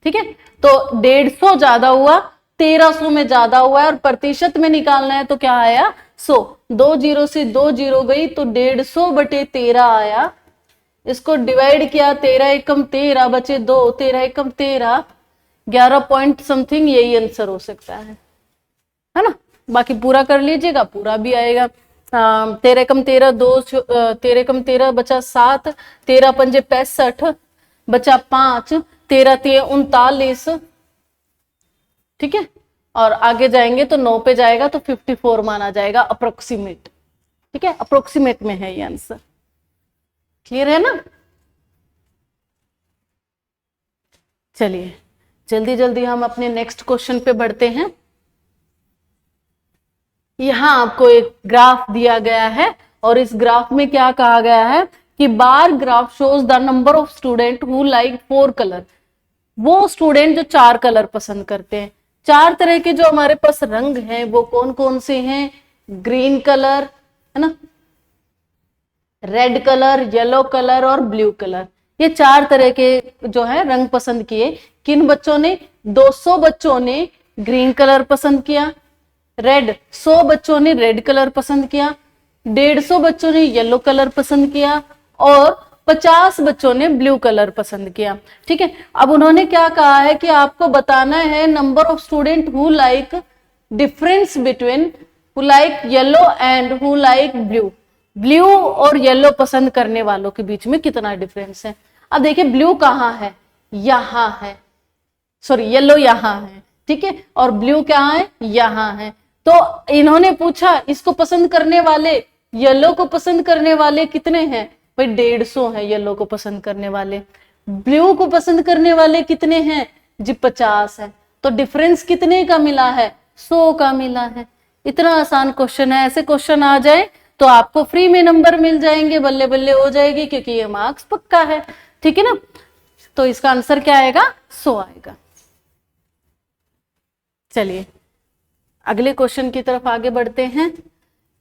ठीक है, तो 150 ज्यादा हुआ, 1300 में ज्यादा हुआ है, और प्रतिशत में निकालना है तो क्या आया 100। 2 जीरो से 2 जीरो गई तो 150 बटे 13 आया, इसको डिवाइड किया 13 एकम 13 बचे 2, 13 एकम 13, 11 पॉइंट समथिंग, यही आंसर हो सकता है ना। बाकी पूरा कर लीजिएगा, पूरा भी आएगा। 13 एकम 13 2, 13 एकम 13 बचा 7, 13 पंजे 65 बचा 5, 13 3 39। ठीक है, और आगे जाएंगे तो 9 पे जाएगा तो 54 माना जाएगा अप्रोक्सीमेट। ठीक है, अप्रोक्सीमेट में है ये आंसर। क्लियर है ना। चलिए जल्दी जल्दी हम अपने नेक्स्ट क्वेश्चन पे बढ़ते हैं। यहां आपको एक ग्राफ दिया गया है, और इस ग्राफ में क्या कहा गया है कि bar graph shows the number of student who like 4 colour. वो स्टूडेंट जो 4 कलर पसंद करते हैं, 4 तरह के जो हमारे पास रंग हैं वो कौन कौन से हैं, ग्रीन कलर है ना, रेड कलर, येलो कलर और ब्लू कलर। ये 4 तरह के जो है रंग पसंद किए। किन बच्चों ने, 200 बच्चों ने ग्रीन कलर पसंद किया, 100 बच्चों ने रेड कलर पसंद किया, 150 बच्चों ने येलो कलर पसंद किया, और 50 बच्चों ने ब्लू कलर पसंद किया। ठीक है, अब उन्होंने क्या कहा है कि आपको बताना है number of student who like difference between who like yellow and who like blue. Blue और येलो पसंद करने वालों के बीच में कितना डिफरेंस है। अब देखिए ब्लू कहाँ है, यहां है, सॉरी येलो यहां है। ठीक है, और ब्लू कहाँ है, यहां है। तो इन्होंने पूछा इसको पसंद करने वाले, येलो को पसंद करने वाले कितने हैं भाई, 150 है येलो को पसंद करने वाले। ब्लू को पसंद करने वाले कितने हैं जी, 50 है। तो डिफरेंस कितने का मिला है, 100 का मिला है। इतना आसान क्वेश्चन है, ऐसे क्वेश्चन आ जाए तो आपको फ्री में नंबर मिल जाएंगे, बल्ले बल्ले हो जाएगी, क्योंकि ये मार्क्स पक्का है। ठीक है ना, तो इसका आंसर क्या आएगा 100 आएगा। चलिए अगले क्वेश्चन की तरफ आगे बढ़ते हैं।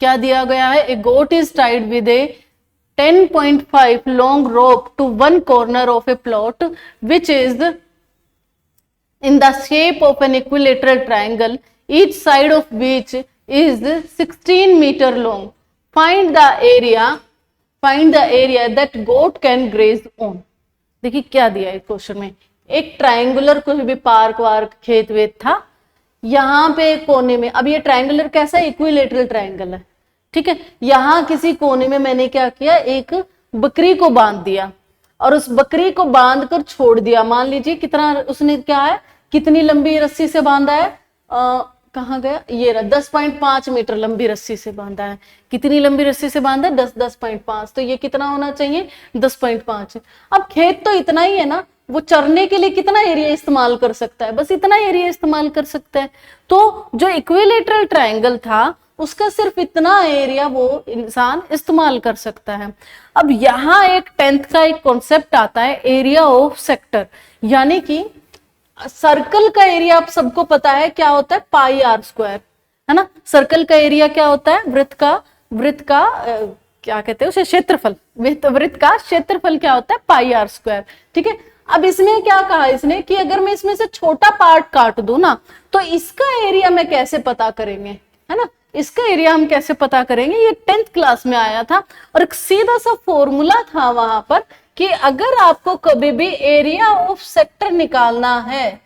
क्या दिया गया है, a goat is tied with a 10.5 long rope to one corner of a plot which is in the shape of an equilateral triangle, each side of which is 16 meter long. Find the area that goat can graze on. देखिए क्या दिया है question में, एक triangular कोई भी park वार्क खेत वेत था, यहाँ पे कोने में, अब ये ट्रायंगुलर कैसा है, इक्विलेटरल ट्रायंगल है, ठीक है। यहाँ किसी कोने में मैंने क्या किया, एक बकरी को बांध दिया और उस बकरी को बांध कर छोड़ दिया। मान लीजिए कितना उसने क्या है, कितनी लंबी रस्सी से बांधा है, कहाँ गया ये रहा, 10.5 मीटर लंबी रस्सी से बांधा है। कितनी लंबी रस्सी से बांधा है, 10.5, तो ये कितना होना चाहिए, 10.5। अब खेत तो इतना ही है ना, वो चरने के लिए कितना एरिया इस्तेमाल कर सकता है, बस इतना एरिया इस्तेमाल कर सकता है। तो जो इक्विलेटरल ट्रायंगल था उसका सिर्फ इतना एरिया वो इंसान इस्तेमाल कर सकता है। अब यहाँ एक 10th का एक कॉन्सेप्ट आता है, एरिया ऑफ सेक्टर, यानी कि सर्कल का एरिया आप सबको पता है क्या होता है, पाई आर स्क्वायर, है ना। सर्कल का एरिया क्या होता है, वृत्त का क्या कहते हैं उसे, क्षेत्रफल। वृत्त का क्षेत्रफल क्या होता है, पाई आर स्क्वायर, ठीक है। अब इसमें क्या कहा इसने कि अगर मैं इसमें से छोटा पार्ट काट दूं ना, तो इसका एरिया मैं कैसे पता करेंगे, है ना, इसका एरिया हम कैसे पता करेंगे। ये 10th क्लास में आया था और एक सीधा सा फॉर्मूला था वहां पर कि अगर आपको कभी भी एरिया ऑफ सेक्टर निकालना है,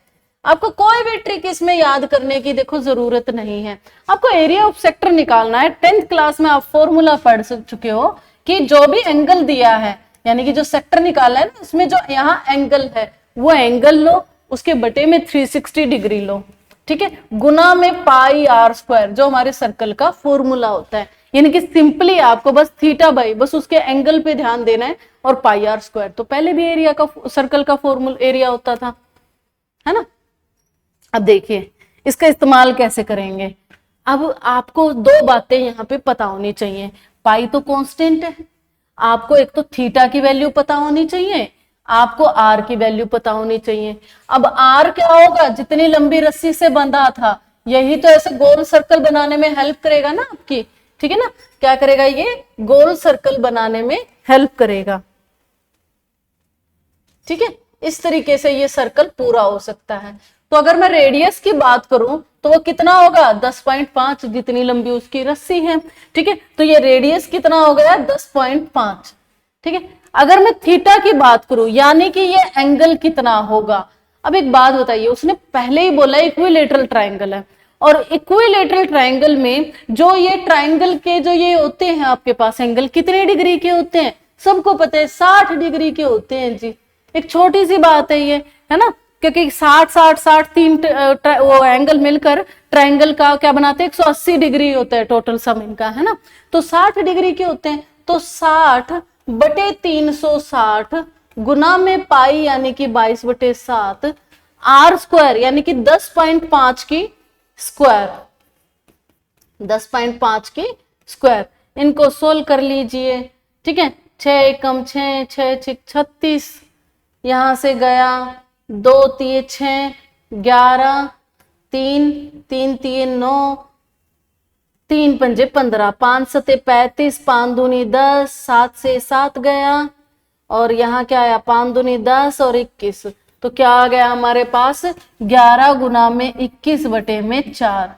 आपको कोई भी ट्रिक इसमें याद करने की देखो जरूरत नहीं है, आपको एरिया ऑफ सेक्टर निकालना है। 10th क्लास में आप फॉर्मूला पढ़ चुके हो कि जो भी एंगल दिया है, यानी कि जो सेक्टर निकाला है ना, उसमें जो यहाँ एंगल है वो एंगल लो, उसके बटे में 360 डिग्री लो, ठीक है, गुना में पाई आर स्क्वायर, जो हमारे सर्कल का फॉर्मूला होता है। यानी कि सिंपली आपको बस थीटा बाई, बस उसके एंगल पे ध्यान देना है, और पाई आर स्क्वायर तो पहले भी एरिया का, सर्कल का फॉर्मूला एरिया होता था, है ना। अब देखिए इसका इस्तेमाल कैसे करेंगे। अब आपको दो बातें यहाँ पे पता होनी चाहिए, पाई तो कांस्टेंट है, आपको एक तो थीटा की वैल्यू पता होनी चाहिए, आपको आर की वैल्यू पता होनी चाहिए। अब आर क्या होगा, जितनी लंबी रस्सी से बंधा था, यही तो ऐसे गोल सर्कल बनाने में हेल्प करेगा ना आपकी, ठीक है ना, क्या करेगा, ये गोल सर्कल बनाने में हेल्प करेगा, ठीक है। इस तरीके से ये सर्कल पूरा हो सकता है। तो अगर मैं रेडियस की बात करूं तो वो कितना होगा, 10.5, जितनी लंबी उसकी रस्सी है, ठीक है। तो ये रेडियस कितना हो गया, 10.5, ठीक है। अगर मैं थीटा की बात करूं, यानी कि ये एंगल कितना होगा। अब एक बात बताइए, उसने पहले ही बोला इक्विलेटरल ट्रायंगल है, और इक्विलेटरल ट्रायंगल में जो ये ट्रायंगल के जो ये होते हैं आपके पास एंगल, कितने डिग्री के होते हैं, सबको पता है 60 डिग्री के होते हैं जी। एक छोटी सी बात है ये, है ना, क्योंकि 60 तीन वो एंगल मिलकर ट्रायंगल का क्या बनाते हैं, 180 डिग्री होता है टोटल सम इनका, है ना। तो 60 डिग्री के होते हैं, तो 60 बटे 360 गुना में पाई यानी कि 22/7 आर स्क्वायर यानी कि 10.5 की स्क्वायर, 10.5 की स्क्वायर। इनको सोल्व कर लीजिए, ठीक है। 6 एकम 6, 6 6 36, यहां से गया 2 3 6 11, 3 3 3 9, 3 पंजे 15, 5 सते 35, 5 दूनी 10, 7 से 7 गया, और यहाँ क्या आया, 5 दूनी 10 और 21, तो क्या आ गया हमारे पास 11 गुना में 21 बटे में 4,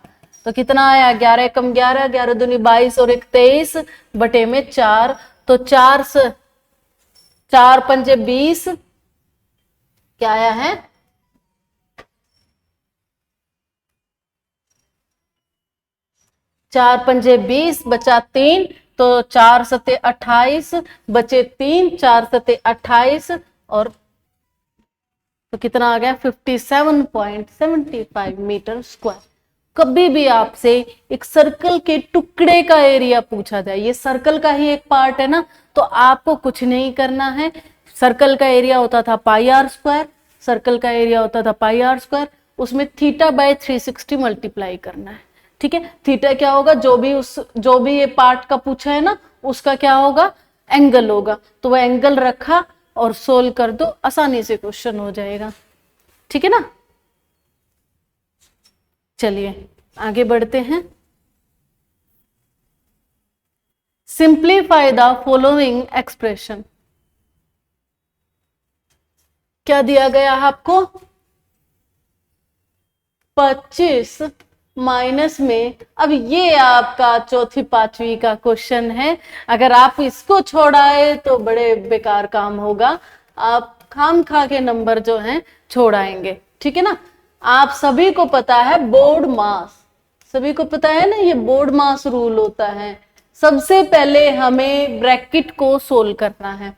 तो कितना आया 11 एकम 11, 11 दूनी 22 और 23 बटे में 4, तो 4 पंजे 20, क्या आया है 4 पंजे 20 बचा 3, तो 4 सते 28 बचे 3, 4 सते 28, और तो कितना आ गया 57.75 मीटर स्क्वायर। कभी भी आपसे एक सर्कल के टुकड़े का एरिया पूछा जाए, ये सर्कल का ही एक पार्ट है ना, तो आपको कुछ नहीं करना है। सर्कल का एरिया होता था पाई आर स्क्वायर, सर्कल का एरिया होता था पाई आर स्क्वायर, उसमें थीटा बाय 360 मल्टीप्लाई करना है, ठीक है। थीटा क्या होगा, जो भी ये पार्ट का पूछा है ना, उसका क्या होगा, एंगल होगा, तो वह एंगल रखा और सोल्व कर दो, आसानी से क्वेश्चन हो जाएगा, ठीक है ना। चलिए आगे बढ़ते हैं। Simplify the following expression. क्या दिया गया आपको? 25 माइनस में, अब ये आपका चौथी पांचवी का क्वेश्चन है। अगर आप इसको छोड़ाए तो बड़े बेकार काम होगा, आप खाम खा के नंबर जो हैं छोड़ाएंगे। ठीक है ना। आप सभी को पता है बोर्ड मास, सभी को पता है ना ये बोर्ड मास रूल होता है। सबसे पहले हमें ब्रैकेट को सोल्व करना है।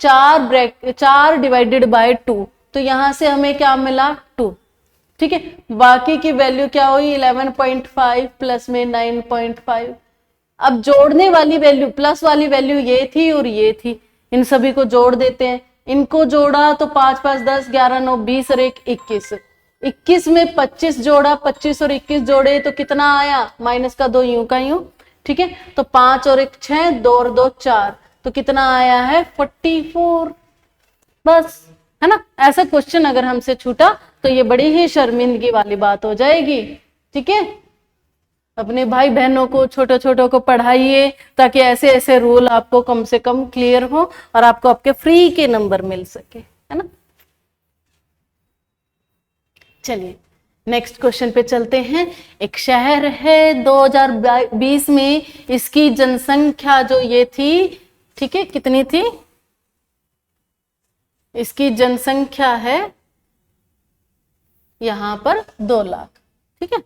4 डिवाइडेड बाय 2, तो यहां से हमें क्या मिला? 2। ठीक है, बाकी की वैल्यू क्या हुई? 11.5 प्लस में 9.5। अब जोड़ने वाली वैल्यू, प्लस वाली वैल्यू ये थी और ये थी, इन सभी को जोड़ देते हैं। इनको जोड़ा तो 5 5 10 11 9 20 और 1 21। 21 में 25 जोड़ा, 25 और 21 जोड़े तो कितना आया? माइनस का 2 यूं का यूं। ठीक है, तो 5 और 1 6, 2 और 2 4, तो कितना आया है? 44। बस, है ना। ऐसा क्वेश्चन अगर हमसे छूटा तो ये बड़ी ही शर्मिंदगी वाली बात हो जाएगी। ठीक है, अपने भाई बहनों को, छोटे छोटों को पढ़ाइए ताकि ऐसे ऐसे रूल आपको कम से कम क्लियर हो और आपको आपके फ्री के नंबर मिल सके, है ना। चलिए नेक्स्ट क्वेश्चन पे चलते हैं। एक शहर है 2020 में, इसकी जनसंख्या जो ये थी, ठीक है, कितनी थी? इसकी जनसंख्या है यहां पर 2 लाख। ठीक है,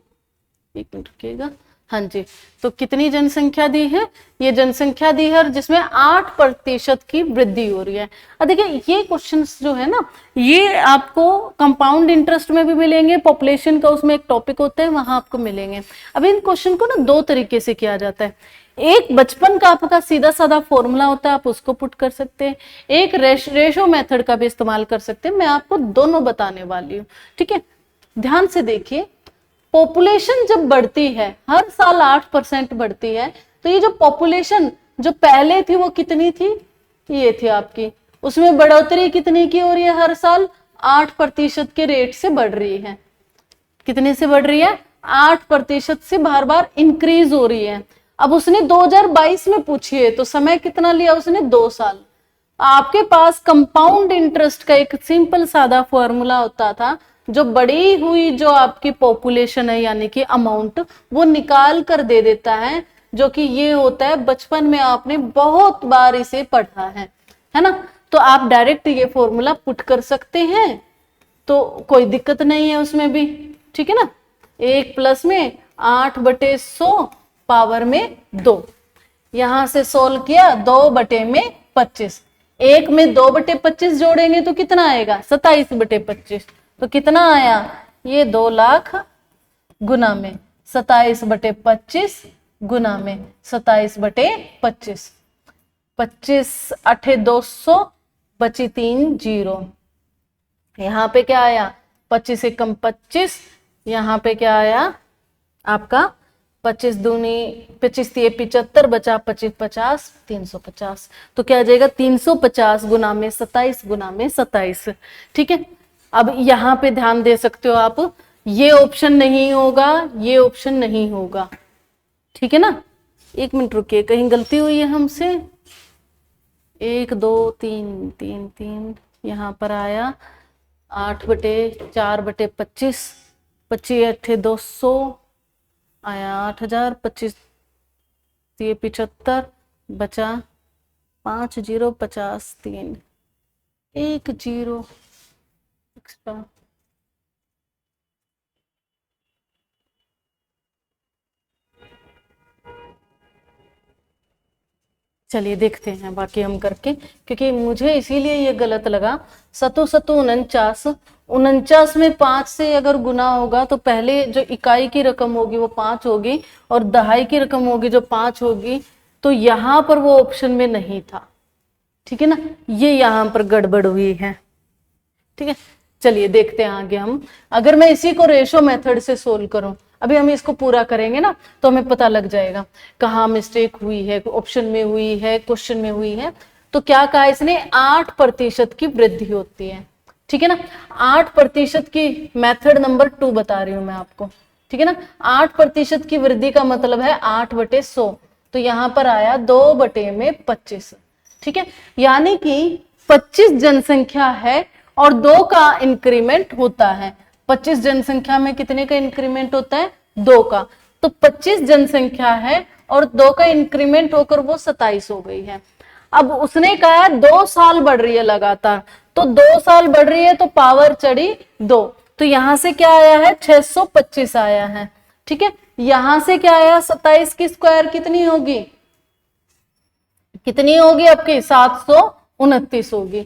एक मिनट रुकिएगा। हाँ जी, तो कितनी जनसंख्या दी है? ये जनसंख्या दी है जिसमें 8% की वृद्धि हो रही है। अब देखिए ये क्वेश्चंस जो है ना, ये आपको कंपाउंड इंटरेस्ट में भी मिलेंगे, पॉपुलेशन का उसमें एक टॉपिक होता है वहां आपको मिलेंगे। अब इन क्वेश्चन को ना 2 तरीके से किया जाता है। एक बचपन का आपका सीधा साधा फॉर्मूला होता है, आप उसको पुट कर सकते हैं। एक रेशो मेथड का भी इस्तेमाल कर सकते हैं। मैं आपको दोनों बताने वाली हूँ। ठीक है, ध्यान से देखिए। पॉपुलेशन जब बढ़ती है, हर साल 8% बढ़ती है, तो ये जो पॉपुलेशन जो पहले थी वो कितनी थी? ये थी आपकी, उसमें बढ़ोतरी कितनी की हो रही है? हर साल 8% के रेट से बढ़ रही है। कितने से बढ़ रही है? 8% से बार बार इंक्रीज हो रही है। अब उसने 2022 में पूछी है तो समय कितना लिया उसने? 2 साल। आपके पास कंपाउंड इंटरेस्ट का एक सिंपल सादा फॉर्मूला होता था, जो बढ़ी हुई जो आपकी पॉपुलेशन है यानी कि अमाउंट, वो निकाल कर दे देता है, जो कि ये होता है, बचपन में आपने बहुत बार इसे पढ़ा है ना। तो आप डायरेक्ट ये फॉर्मूला पुट कर सकते हैं, तो कोई दिक्कत नहीं है उसमें भी। ठीक है ना। 1 प्लस में 8/100 पावर में 2, यहां से सोल्व किया 2/25। 1 में 2/25 जोड़ेंगे तो कितना आएगा? 27/25। तो कितना आया? ये 2 लाख गुना में 27/25 गुना में 27/25। 25 8 200, बची 3 0। यहाँ पे क्या आया? 25 एकम 25। यहाँ पे क्या आया आपका? 25 दूनी 25 3 75, बचा 25 50, 350। तो क्या आ जाएगा? 350 गुना में 27 गुना में 27। ठीक है, अब यहाँ पे ध्यान दे सकते हो आप, ये ऑप्शन नहीं होगा, ये ऑप्शन नहीं होगा। ठीक है ना। 1 मिनट रुकिए, कहीं गलती हुई है हमसे। 1 2 3 3 3 यहाँ पर आया 8/4/25। 25 8 200 आया 8000। 25 75, बचा 5 0 50 3 1 0 एक्स्ट्रा। चलिए देखते हैं बाकी हम करके, क्योंकि मुझे इसीलिए ये गलत लगा। 7 7 49, 49 में 5 से अगर गुना होगा तो पहले जो इकाई की रकम होगी वो 5 होगी और दहाई की रकम होगी जो 5 होगी। तो यहाँ पर वो ऑप्शन में नहीं था। ठीक है ना, ये यहाँ पर गड़बड़ हुई है। ठीक है, चलिए देखते हैं आगे हम। अगर मैं इसी को रेशो मेथड से सोल्व करूं, अभी हम इसको पूरा करेंगे ना, तो हमें पता लग जाएगा कहाँ मिस्टेक हुई है, ऑप्शन में हुई है, क्वेश्चन में हुई है। तो क्या कहा इसने? 8% की वृद्धि होती है। ठीक है ना। 8% की मेथड नंबर 2 बता रही हूं मैं आपको। ठीक है ना। 8% की वृद्धि का मतलब है 8/100। तो यहां पर आया 2/25। ठीक है, यानी कि 25 जनसंख्या है और 2 का इंक्रीमेंट होता है। 25 जनसंख्या में कितने का इंक्रीमेंट होता है? 2 का। तो 25 जनसंख्या है और 2 का इंक्रीमेंट होकर वो 27 हो गई है। अब उसने कहा 2 साल बढ़ रही है लगातार, तो 2 साल बढ़ रही है तो पावर चढ़ी 2, तो यहां से क्या आया है? 625 आया है। ठीक है, यहां से क्या आया? 27 की स्क्वायर कितनी होगी? कितनी होगी आपकी? 729 होगी।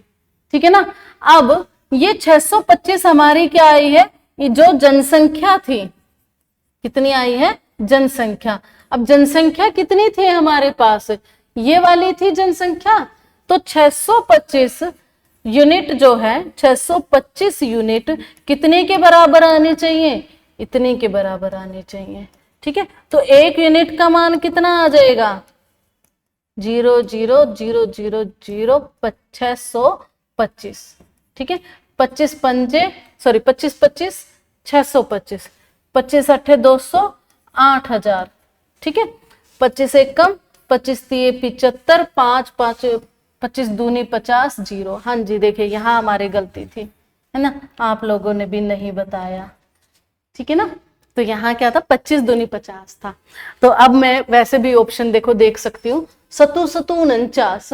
ठीक है ना। अब ये 625 हमारी क्या आई है? ये जो जनसंख्या थी, कितनी आई है? जनसंख्या। अब जनसंख्या कितनी थी हमारे पास? ये वाली थी जनसंख्या। तो 625 यूनिट जो है, 625 यूनिट कितने के बराबर आने चाहिए? इतने के बराबर आने चाहिए। ठीक है, तो 1 यूनिट का मान कितना आ जाएगा? 0.0000625। ठीक है, 25 पंजे सॉरी 25 25 625, 25 अट्ठे 200, 8000। ठीक है, 25 एक कम, 25 तिये 75, 5 5 25 दूनी 50, 0। हाँ जी, देखिए यहाँ हमारी गलती थी, है ना, आप लोगों ने भी नहीं बताया। ठीक है ना, तो यहाँ क्या था? 25 दूनी 50 था। तो अब मैं वैसे भी ऑप्शन देखो देख सकती हूँ। 7 7 49,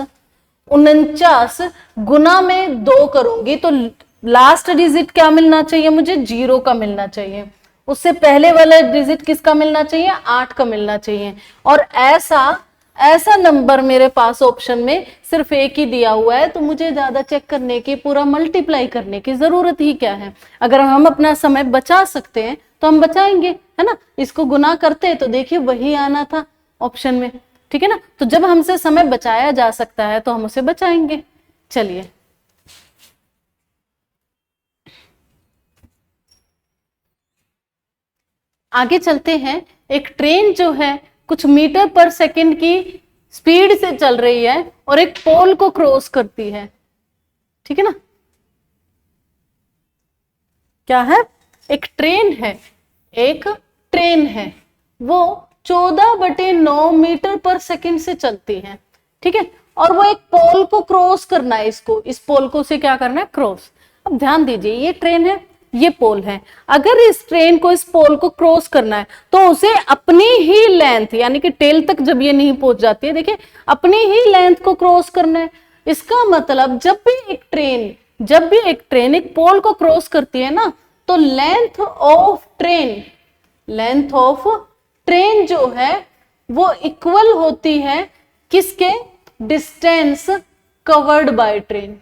49 गुना में 2 करूंगी तो लास्ट डिजिट क्या मिलना चाहिए मुझे? 0 का मिलना चाहिए। उससे पहले वाला डिजिट किसका मिलना चाहिए? 8 का मिलना चाहिए। और ऐसा नंबर मेरे पास ऑप्शन में सिर्फ एक ही दिया हुआ है, तो मुझे ज्यादा चेक करने की, पूरा मल्टीप्लाई करने की जरूरत ही क्या है? अगर हम अपना समय बचा सकते हैं तो हम बचाएंगे, है ना। इसको गुना करते तो देखिए वही आना था ऑप्शन में। ठीक है ना, तो जब हमसे समय बचाया जा सकता है तो हम उसे बचाएंगे। चलिए आगे चलते हैं। एक ट्रेन जो है कुछ मीटर पर सेकंड की स्पीड से चल रही है और एक पोल को क्रॉस करती है। ठीक है ना, क्या है? एक ट्रेन है, एक ट्रेन है, वो 14/9 मीटर पर सेकंड से चलती है। ठीक है, और वो एक पोल को क्रॉस करना है, इसको, इस पोल को से क्या करना है? क्रॉस। अब ध्यान दीजिए, ये ट्रेन है, ये पोल है। अगर इस ट्रेन को, इस पोल को क्रॉस करना है तो उसे अपनी ही लेंथ, यानी कि टेल तक जब ये नहीं पहुंच जाती है, देखिए अपनी ही लेंथ को क्रॉस करना है। इसका मतलब जब भी एक ट्रेन एक पोल को क्रॉस करती है ना, तो लेंथ ऑफ ट्रेन जो है वो इक्वल होती है किसके? Distance covered by train.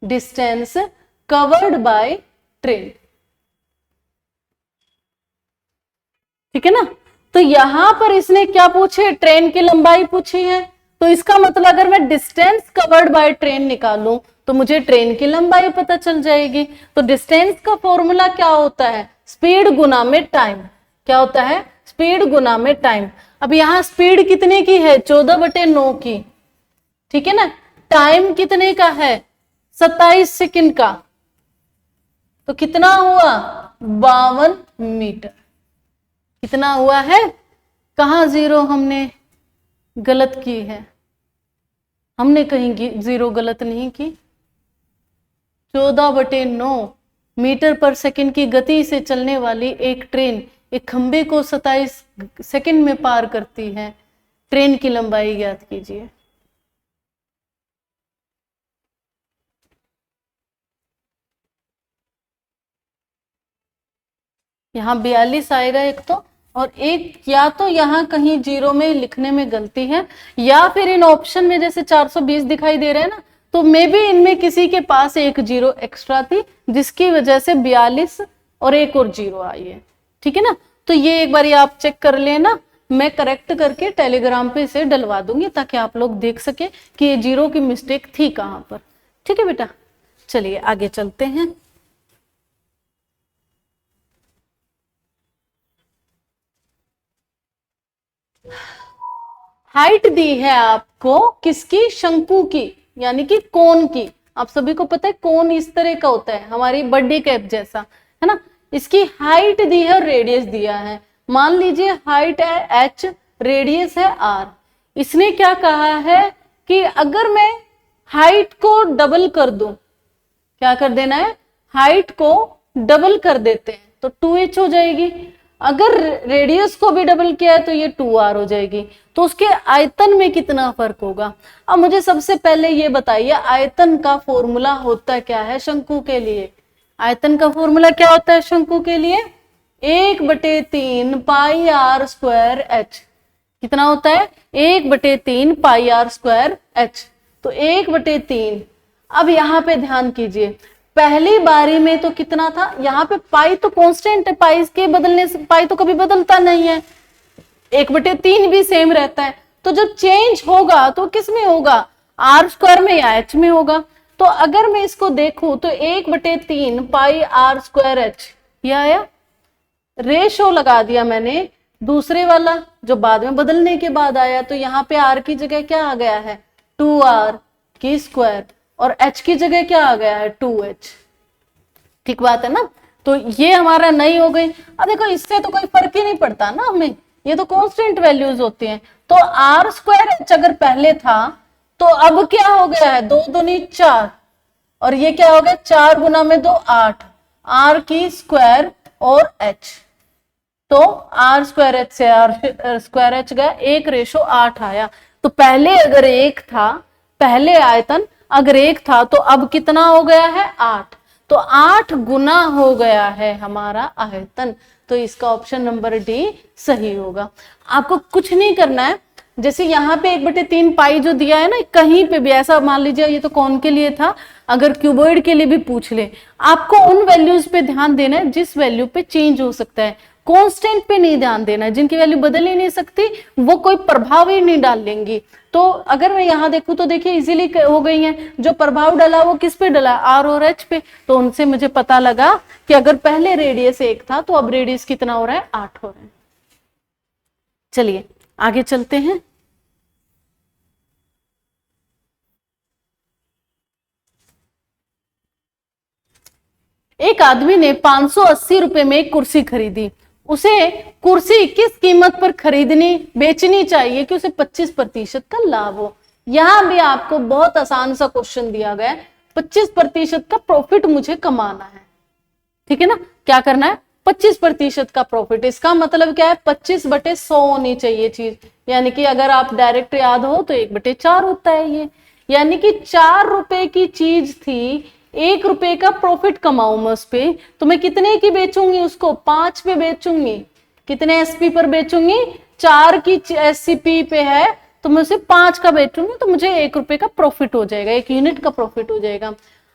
Distance covered by train. ठीक है ना, तो यहां पर इसने क्या पूछे? ट्रेन की लंबाई पूछी है। तो इसका मतलब अगर मैं डिस्टेंस कवर्ड बाय ट्रेन निकालूं तो मुझे ट्रेन की लंबाई पता चल जाएगी। तो डिस्टेंस का फॉर्मूला क्या होता है? स्पीड गुना में टाइम। क्या होता है? स्पीड गुना में टाइम। अब यहां स्पीड कितने की है? 14/9 की। ठीक है ना, टाइम कितने का है? 27 सेकंड का। तो कितना हुआ? 52 मीटर। कितना हुआ है? कहां जीरो हमने गलत की है? हमने कहीं जीरो गलत नहीं की। 14/9 मीटर पर सेकंड की गति से चलने वाली एक ट्रेन एक खंबे को 27 सेकंड में पार करती है। ट्रेन की लंबाई ज्ञात कीजिए। यहाँ 42 आएगा एक तो, और एक या तो यहाँ कहीं जीरो में लिखने में गलती है, या फिर इन ऑप्शन में जैसे 420 दिखाई दे रहे हैं ना, तो मे बी इनमें किसी के पास एक जीरो एक्स्ट्रा थी, जिसकी वजह से 42 और एक और जीरो आई है। ठीक है ना, तो ये एक बार आप चेक कर लेना, मैं करेक्ट करके टेलीग्राम पे इसे डलवा दूंगी ताकि आप लोग देख सके कि ये जीरो की मिस्टेक थी कहां पर। ठीक है बेटा, चलिए आगे चलते हैं। हाइट दी है आपको किसकी? शंकु की, यानी कि कोन की। आप सभी को पता है कोन इस तरह का होता है, हमारी बर्थडे कैप जैसा, है ना। इसकी हाइट दी है और रेडियस दिया है। मान लीजिए हाइट है h, रेडियस है r। इसने क्या कहा है कि अगर मैं हाइट को डबल कर दूं, क्या कर देना है, हाइट को डबल कर देते हैं तो 2h हो जाएगी। अगर रेडियस को भी डबल किया है तो ये 2r हो जाएगी। तो उसके आयतन में कितना फर्क होगा। अब मुझे सबसे पहले ये बताइए आयतन का फॉर्मूला होता क्या है शंकु के लिए। आयतन का फॉर्मूला क्या होता है शंकु के लिए, 1/3 पाई आर स्क्वायर एच। कितना होता है, 1/3 पाई आर स्क्वायर एच। तो 1/3। अब यहाँ पे ध्यान कीजिए, पहली बारी में तो कितना था, यहाँ पे पाई तो कांस्टेंट है, पाई के बदलने से पाई तो कभी बदलता नहीं है, 1/3 भी सेम रहता है। तो जब चेंज होगा तो किस में होगा, आर स्क्वायर में या एच में होगा। तो अगर मैं इसको देखूं तो 1/3 पाई आर स्क्वायर एच, ये आया, रेशो लगा दिया मैंने दूसरे वाला जो बाद में बदलने के बाद आया। तो यहाँ पे आर की जगह क्या आ गया है, 2r की स्क्वायर, और h की जगह क्या आ गया है, 2h। ठीक बात है ना। तो ये हमारा नहीं हो गई। अब देखो इससे तो कोई फर्क ही नहीं पड़ता ना हमें, ये तो कांस्टेंट वैल्यूज होती हैं। तो आर स्क्वायर एच अगर पहले था तो अब क्या हो गया है, 2 दूनी 4, और ये क्या हो गया 4 गुना में 2 8, आर की स्क्वायर और एच। तो आर स्क्वायर एच से आर स्क्वायर एच गया, 1:8 आया। तो पहले अगर 1 था, पहले आयतन अगर 1 था तो अब कितना हो गया है, 8। तो 8 गुना हो गया है हमारा आयतन। तो इसका ऑप्शन नंबर डी सही होगा। आपको कुछ नहीं करना है, जैसे यहाँ पे 1/3 पाई जो दिया है ना, कहीं पे भी ऐसा मान लीजिए ये तो कौन के लिए था, अगर क्यूबॉइड के लिए भी पूछ ले, आपको उन वैल्यूज पे ध्यान देना है जिस वैल्यू पे चेंज हो सकता है, कांस्टेंट पे नहीं ध्यान देना है। जिनकी वैल्यू बदल ही नहीं सकती वो कोई प्रभाव ही नहीं डाल लेंगी। तो अगर मैं यहाँ देखूं तो देखिए इजीली हो गई है, जो प्रभाव डाला वो किस पे डाला, आर और एच पे। तो उनसे मुझे पता लगा कि अगर पहले रेडियस 1 था तो अब रेडियस कितना हो रहा है, 8 हो रहा है। चलिए आगे चलते हैं। एक आदमी ने 580 रुपए में एक कुर्सी खरीदी। उसे कुर्सी किस कीमत पर खरीदनी बेचनी चाहिए कि उसे 25% का लाभ हो। यहां भी आपको बहुत आसान सा क्वेश्चन दिया गया है, 25% का प्रॉफिट मुझे कमाना है। ठीक है ना, क्या करना है, 25% का प्रॉफिट। इसका मतलब क्या है, 25/100 होनी चाहिए चीज। यानी कि अगर आप डायरेक्ट याद हो तो 1/4 होता है ये। यानी कि 4 रुपए की चीज थी, 1 रुपए का प्रॉफिट कमाऊं मैं उस पे, तो मैं कितने की बेचूंगी उसको, 5 पे बेचूंगी। कितने एसपी पर बेचूंगी, 4 की एससीपी पे है तो मैं उसे 5 का बेचूंगी, तो मुझे 1 रुपए का प्रॉफिट हो जाएगा, 1 यूनिट का प्रॉफिट हो जाएगा।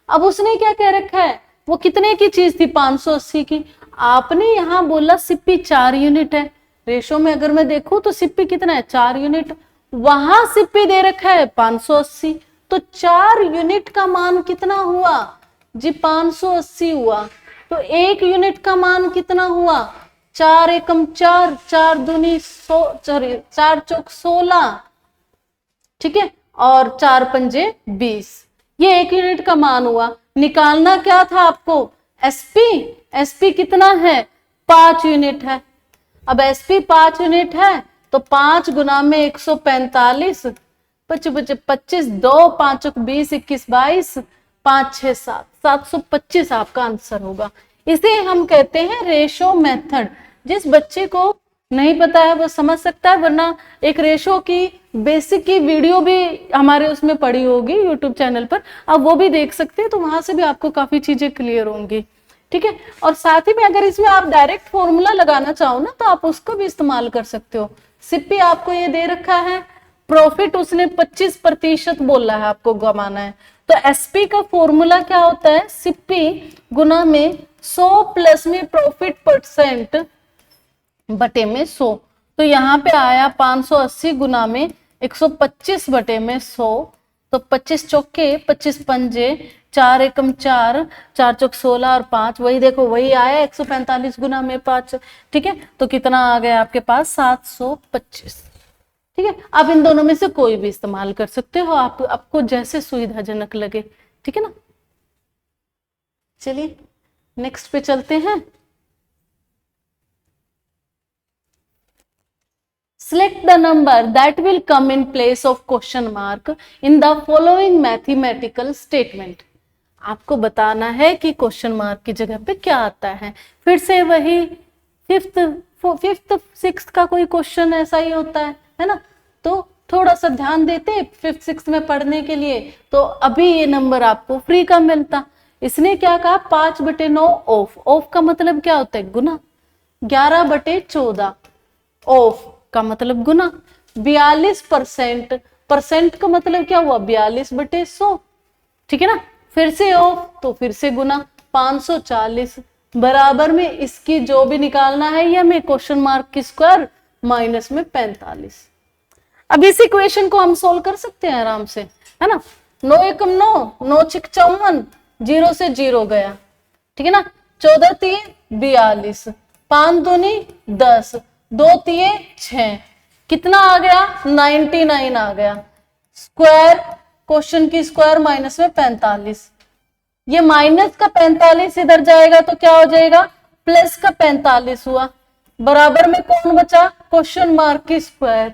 अब उसने क्या कह रखा है, वो कितने की चीज थी, 580 की। आपने यहां बोला सिप्पी 4 यूनिट है, रेशो में अगर मैं देखूं तो सिप्पी कितना है, 4 यूनिट। वहां सिप्पी दे रखा है 580, तो 4 यूनिट का मान कितना हुआ जी, 580 हुआ। तो 1 यूनिट का मान कितना हुआ, 4 एकम 4, 4 दूनी 4 चौक 16, ठीक है, और 4 पंजे 20। ये 1 यूनिट का मान हुआ। निकालना क्या था आपको, एसपी। एसपी कितना है, 5 यूनिट है। अब एसपी 5 यूनिट है तो 5 गुना में 145, 25 2 5 20 21 22 5 6 7 725 आपका आंसर होगा। इसे हम कहते हैं रेशो मेथड। जिस बच्चे को नहीं पता है वो समझ सकता है, वरना एक रेशो की बेसिक की वीडियो भी हमारे उसमें पड़ी होगी यूट्यूब चैनल पर, आप वो भी देख सकते हैं, तो वहां से भी आपको काफी चीजें क्लियर होंगी। ठीक है, और साथ ही में अगर इसमें आप डायरेक्ट फॉर्मूला लगाना चाहो ना तो आप उसको भी इस्तेमाल कर सकते हो। सिप्पी आपको ये दे रखा है, प्रॉफिट उसने 25% बोला है आपको कमाना है, तो एसपी का फॉर्मूला क्या होता है, सिप्पी गुना में 100 प्लस में प्रॉफिट परसेंट बटे में 100। तो यहाँ पे आया 580 गुना में 125 बटे में 100। तो 25 चौके 25 पंजे 4 एकम 4, 4 चौक 16 और 5, वही देखो वही आया 145 गुना में 5। ठीक है, तो कितना आ गया आपके पास, 725। ठीक है, आप इन दोनों में से कोई भी इस्तेमाल कर सकते हो, आपको जैसे सुविधाजनक लगे। ठीक है ना, चलिए नेक्स्ट पे चलते हैं। Select the number that will come in place of question mark in the following mathematical statement. आपको बताना है कि क्वेश्चन मार्क की जगह पे क्या आता है। फिर से वही फिफ्थ सिक्स्थ का कोई क्वेश्चन ऐसा ही होता है ना। तो थोड़ा सा ध्यान देते फिफ्थ सिक्स्थ में पढ़ने के लिए, तो अभी ये नंबर आपको फ्री का मिलता। इसने क्या कहा 5/9 ऑफ। ऑफ का मतलब क्या होता है? गुना। 11/14 ऑफ का मतलब गुना। 42% परसेंट का मतलब क्या हुआ? 42/100। ठीक है ना। फिर से ऑफ तो फिर से गुना। 540 बराबर में इसकी जो भी निकालना है ये हमें क्वेश्चन मार्क की स्क्वायर माइनस में 45। अब इस इक्वेशन को हम सोल्व कर सकते हैं आराम से, है ना। 9 एकम 9, 9 छिक 54, 0 से 0 गया। ठीक है ना। 14 3 42, 5 दूनी 10, 2 3 6, कितना आ गया? 99 आ गया। स्क्वायर क्वेश्चन की स्क्वायर माइनस में 45। ये माइनस का 45 इधर जाएगा तो क्या हो जाएगा? प्लस का 45 हुआ। बराबर में कौन बचा? क्वेश्चन मार्क की स्क्वायर।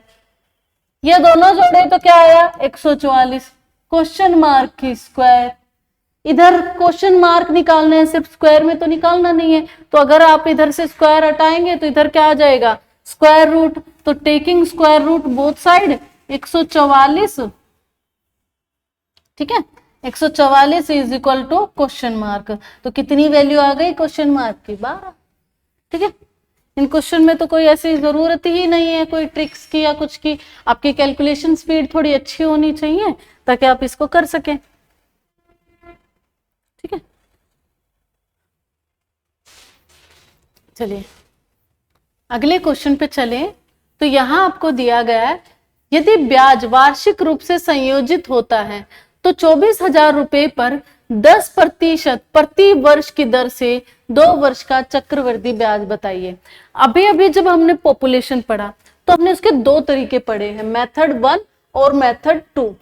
ये दोनों जोड़े तो क्या आया? 144। क्वेश्चन मार्क की स्क्वायर। इधर क्वेश्चन मार्क निकालना है, सिर्फ स्क्वायर में तो निकालना नहीं है। तो अगर आप इधर से स्क्वायर हटाएंगे तो इधर क्या आ जाएगा? Square root. तो taking square root both side 144। ठीक है। 144 is equal to question mark. तो कितनी वैल्यू आ गई क्वेश्चन मार्क की? 12। ठीक है। इन क्वेश्चन में तो कोई ऐसी जरूरत ही नहीं है कोई ट्रिक्स की या कुछ की। आपकी कैलकुलेशन स्पीड थोड़ी अच्छी होनी चाहिए ताकि आप इसको कर सकें। ठीक है। चलिए अगले क्वेश्चन पे चलें। तो यहां आपको दिया गया है यदि ब्याज वार्षिक रूप से संयोजित होता है तो 24,000 रुपए पर 10% प्रति वर्ष की दर से 2 वर्ष का चक्रवृद्धि ब्याज बताइए। अभी अभी जब हमने पॉपुलेशन पढ़ा तो हमने उसके 2 तरीके पढ़े हैं, मेथड 1 और मेथड 2।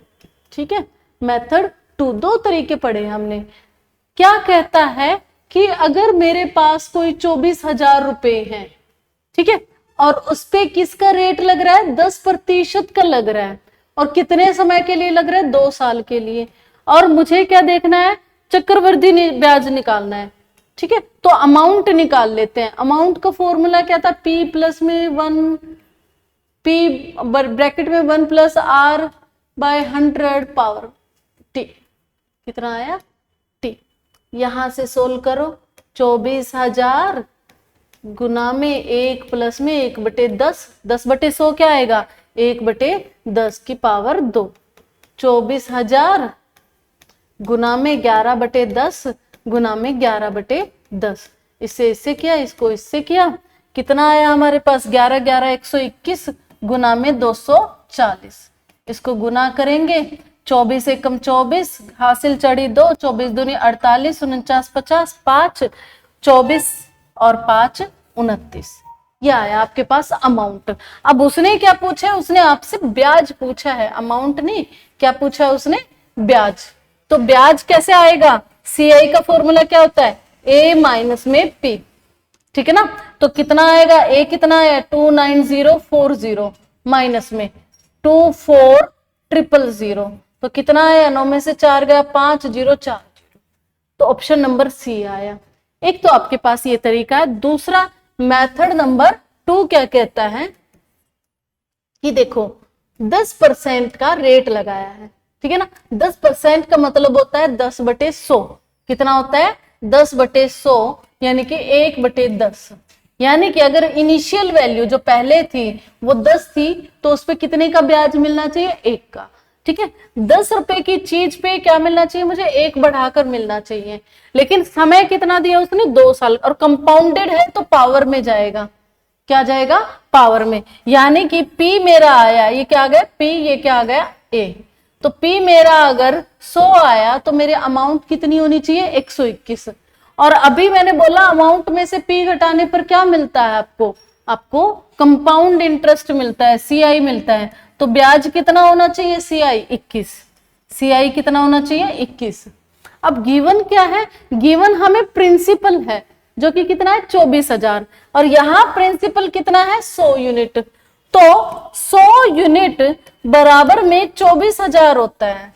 ठीक है। मेथड 2 2 तरीके पढ़े हमने। क्या कहता है कि अगर मेरे पास कोई 24,000 रुपए हैं, ठीक है, और उस पे किसका रेट लग रहा है? 10% का लग रहा है। और कितने समय के लिए लग रहा है? 2 साल के लिए। और मुझे क्या देखना है? चक्रवृद्धि ब्याज निकालना है। ठीक है। तो अमाउंट निकाल लेते हैं। अमाउंट का फॉर्मूला क्या था? P प्लस में 1, P ब्रैकेट में 1 plus R by 100 power T। कितना आया? T। यहां से सोल्व करो। 24,000 गुना में 1 प्लस में 1/10, 10/100 क्या आएगा? 1/10 की पावर 2। 24,000 गुना में 11/10 गुना में 11/10। इससे किया, इसको इससे किया, कितना आया हमारे पास? 11 11 121 गुना में 240। इसको गुना करेंगे। 24 एकम 24, हासिल चढ़ी 2, 24 दूनी 48, 49 50, 5 24 और 5 29। ये आया आपके पास अमाउंट। अब उसने क्या पूछा है? उसने आपसे ब्याज पूछा है, अमाउंट नहीं। क्या पूछा है उसने? ब्याज। तो ब्याज कैसे आएगा? CI का फॉर्मूला क्या होता है? A माइनस में P। ठीक है ना। तो कितना आएगा? A कितना है? 29040 माइनस में 24000। तो कितना आया? 9 में से 4 गया, 5040। तो ऑप्शन नंबर C आया। एक तो आपके पास ये तरीका है। दूसरा मेथड नंबर 2 क्या कहता है कि देखो 10% का रेट लगाया है। ठीक है ना। 10% का मतलब होता है 10/100। कितना होता है? 10/100 यानी कि 1/10। यानी कि अगर इनिशियल वैल्यू जो पहले थी वो 10 थी तो उस पे कितने का ब्याज मिलना चाहिए? 1 का। ठीक है। 10 रुपए की चीज पे क्या मिलना चाहिए? मुझे 1 बढ़ाकर मिलना चाहिए। लेकिन समय कितना दिया उसने? 2 साल। और कंपाउंडेड है तो पावर में जाएगा। क्या जाएगा? पावर में। यानी कि P मेरा आया, ये क्या आ गया? P, ये क्या आ गया? A। तो P मेरा अगर 100 आया तो मेरे अमाउंट कितनी होनी चाहिए? 121। और अभी मैंने बोला अमाउंट में से P घटाने पर क्या मिलता है आपको? आपको कंपाउंड इंटरेस्ट मिलता है, CI मिलता है। तो ब्याज कितना होना चाहिए? CI 21। CI कितना होना चाहिए? 21। अब गिवन क्या है? गिवन हमें प्रिंसिपल है जो कि कितना है? 24,000। और यहां प्रिंसिपल कितना है? 100 यूनिट। तो 100 यूनिट बराबर में 24,000 होता है।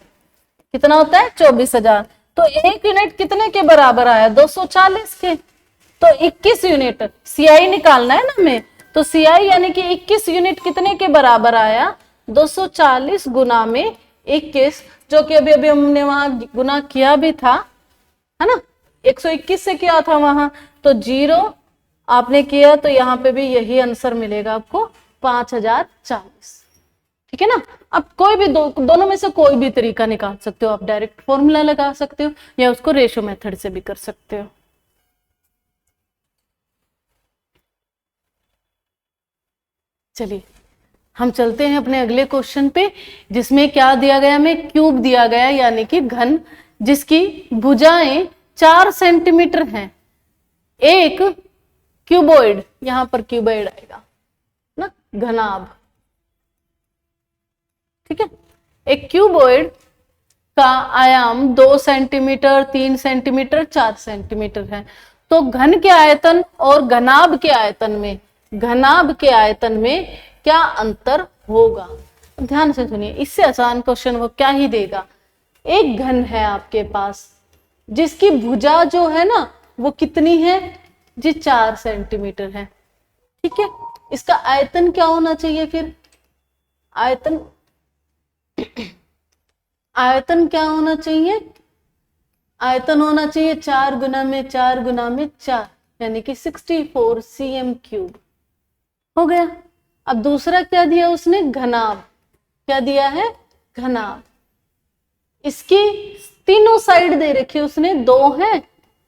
कितना होता है? 24,000। तो 1 यूनिट कितने के बराबर आया? 240 के। तो 21 यूनिट सीआई निकालना है ना हमें, तो सीआई यानी कि 21 यूनिट कितने के बराबर आया? 240 गुना में 21, जो कि अभी अभी हमने वहां गुना किया भी था, है ना, 121 से किया था वहां, तो 0 आपने किया, तो यहाँ पे भी यही आंसर मिलेगा आपको 5040। ठीक है ना। अब कोई भी दोनों में से कोई भी तरीका निकाल सकते हो, आप डायरेक्ट फॉर्मूला लगा सकते हो या उसको रेशो मेथड से भी कर सकते हो। चलिए हम चलते हैं अपने अगले क्वेश्चन पे, जिसमें क्या दिया गया हमें? क्यूब दिया गया, यानी कि घन, जिसकी भुजाएं 4 सेंटीमीटर हैं। एक क्यूबॉइड, यहां पर क्यूबॉइड आएगा ना, घनाभ। ठीक है, एक क्यूबॉइड का आयाम 2 सेंटीमीटर, 3 सेंटीमीटर, 4 सेंटीमीटर है। तो घन के आयतन और घनाभ के आयतन में, घनाभ के आयतन में क्या अंतर होगा? ध्यान से सुनिए, इससे आसान क्वेश्चन वो क्या ही देगा। एक घन है आपके पास जिसकी भुजा जो है ना वो कितनी है जी? 4 सेंटीमीटर है। ठीक है, इसका आयतन क्या होना चाहिए फिर? आयतन आयतन क्या होना चाहिए? आयतन होना चाहिए 4 गुना में 4 गुना में 4, यानी कि 64 cm क्यूब हो गया। अब दूसरा क्या दिया उसने? घनाभ। क्या दिया है? घनाभ। इसकी तीनों साइड दे रखी उसने, 2 है,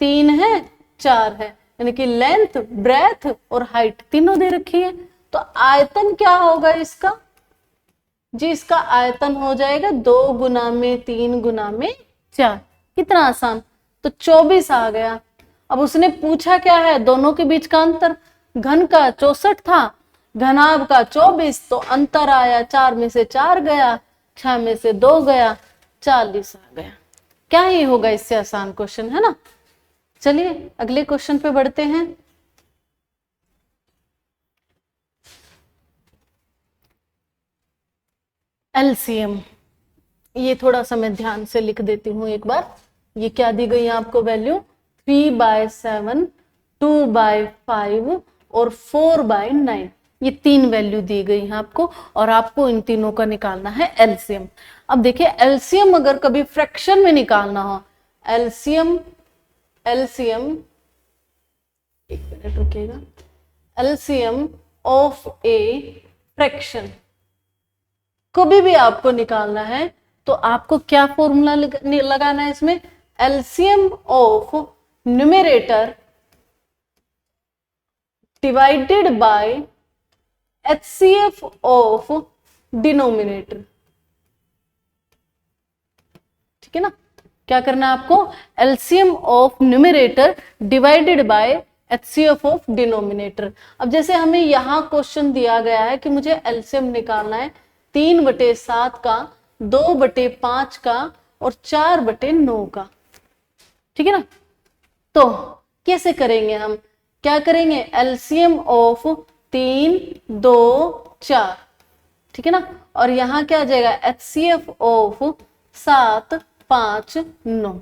3 है, 4 है, यानी कि लेंथ, ब्रेथ और हाइट तीनों दे रखी है। तो आयतन क्या होगा इसका जी? इसका आयतन हो जाएगा 2 गुना में 3 गुना में 4। कितना आसान। तो 24 आ गया। अब उसने पूछा क्या है? दोनों के बीच का अंतर। घन का 64 था, घनाभ का 24, तो अंतर आया 4 में से 4 गया, 6 में से 2 गया, 40 आ गया। क्या ही होगा इससे आसान क्वेश्चन, है ना। चलिए अगले क्वेश्चन पे बढ़ते हैं। एलसीएम, ये थोड़ा सा मैं ध्यान से लिख देती हूं एक बार। ये क्या दी गई है आपको वैल्यू? 3/7, 2/5 और 4/9, ये 3 वैल्यू दी गई है आपको, और आपको इन तीनों का निकालना है एलसीएम। अब देखिए एलसीएम अगर कभी फ्रैक्शन में निकालना हो, एलसीएम एक मिनट रुकिएगा, एलसीएम ऑफ ए फ्रैक्शन कभी भी आपको निकालना है तो आपको क्या फॉर्मूला लगाना है इसमें? LCM of numerator divided by HCF of denominator. ठीक है ना। क्या करना है आपको? LCM of numerator divided by HCF of denominator. अब जैसे हमें यहां क्वेश्चन दिया गया है कि मुझे एलसीएम निकालना है 3/7 का, 2/5 का और 4/9 का। ठीक है ना। तो कैसे करेंगे हम? क्या करेंगे? एलसीएम ऑफ 3, 2, 4, ठीक है ना, और यहां क्या आ जाएगा? HCF of 7, 5, 9।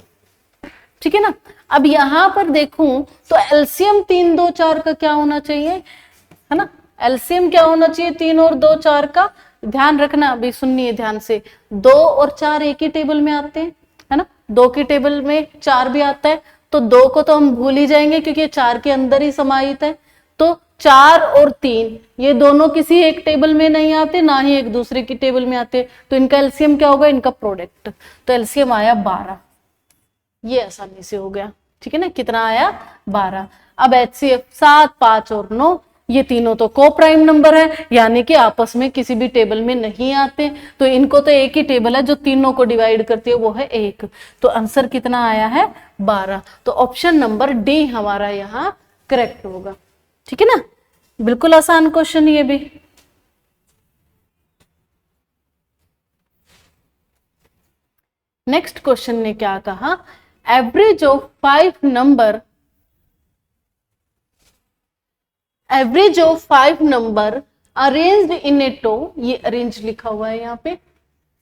ठीक है ना। अब यहां पर देखूं तो एलसीएम 3, 2, 4 का क्या होना चाहिए, है ना। एलसीएम क्या होना चाहिए 3 और 2, 4 का? ध्यान रखना, अभी सुनिए ध्यान से। 2 और 4 एक ही टेबल में आते हैं, है ना। 2 की टेबल में 4 भी आता है, तो 2 को तो हम भूल ही जाएंगे क्योंकि 4 के अंदर ही समाहित है। तो 4 और 3 ये दोनों किसी एक टेबल में नहीं आते, ना ही एक दूसरे की टेबल में आते, तो इनका एलसीएम क्या होगा? इनका प्रोडक्ट। तो एलसीएम आया 12, ये आसानी से हो गया। ठीक है ना। कितना आया? 12। अब एचसीएफ 7, 5 और 9, ये तीनों तो को प्राइम नंबर है, यानी कि आपस में किसी भी टेबल में नहीं आते, तो इनको तो एक ही टेबल है जो तीनों को डिवाइड करती है, वो है 1। तो आंसर कितना आया है? 12। तो ऑप्शन नंबर डी हमारा यहाँ करेक्ट होगा। ठीक है ना। बिल्कुल आसान क्वेश्चन ये भी। नेक्स्ट क्वेश्चन ने क्या कहा? Average of 5 number arranged in a row, ये अरेंज लिखा हुआ है यहाँ पे,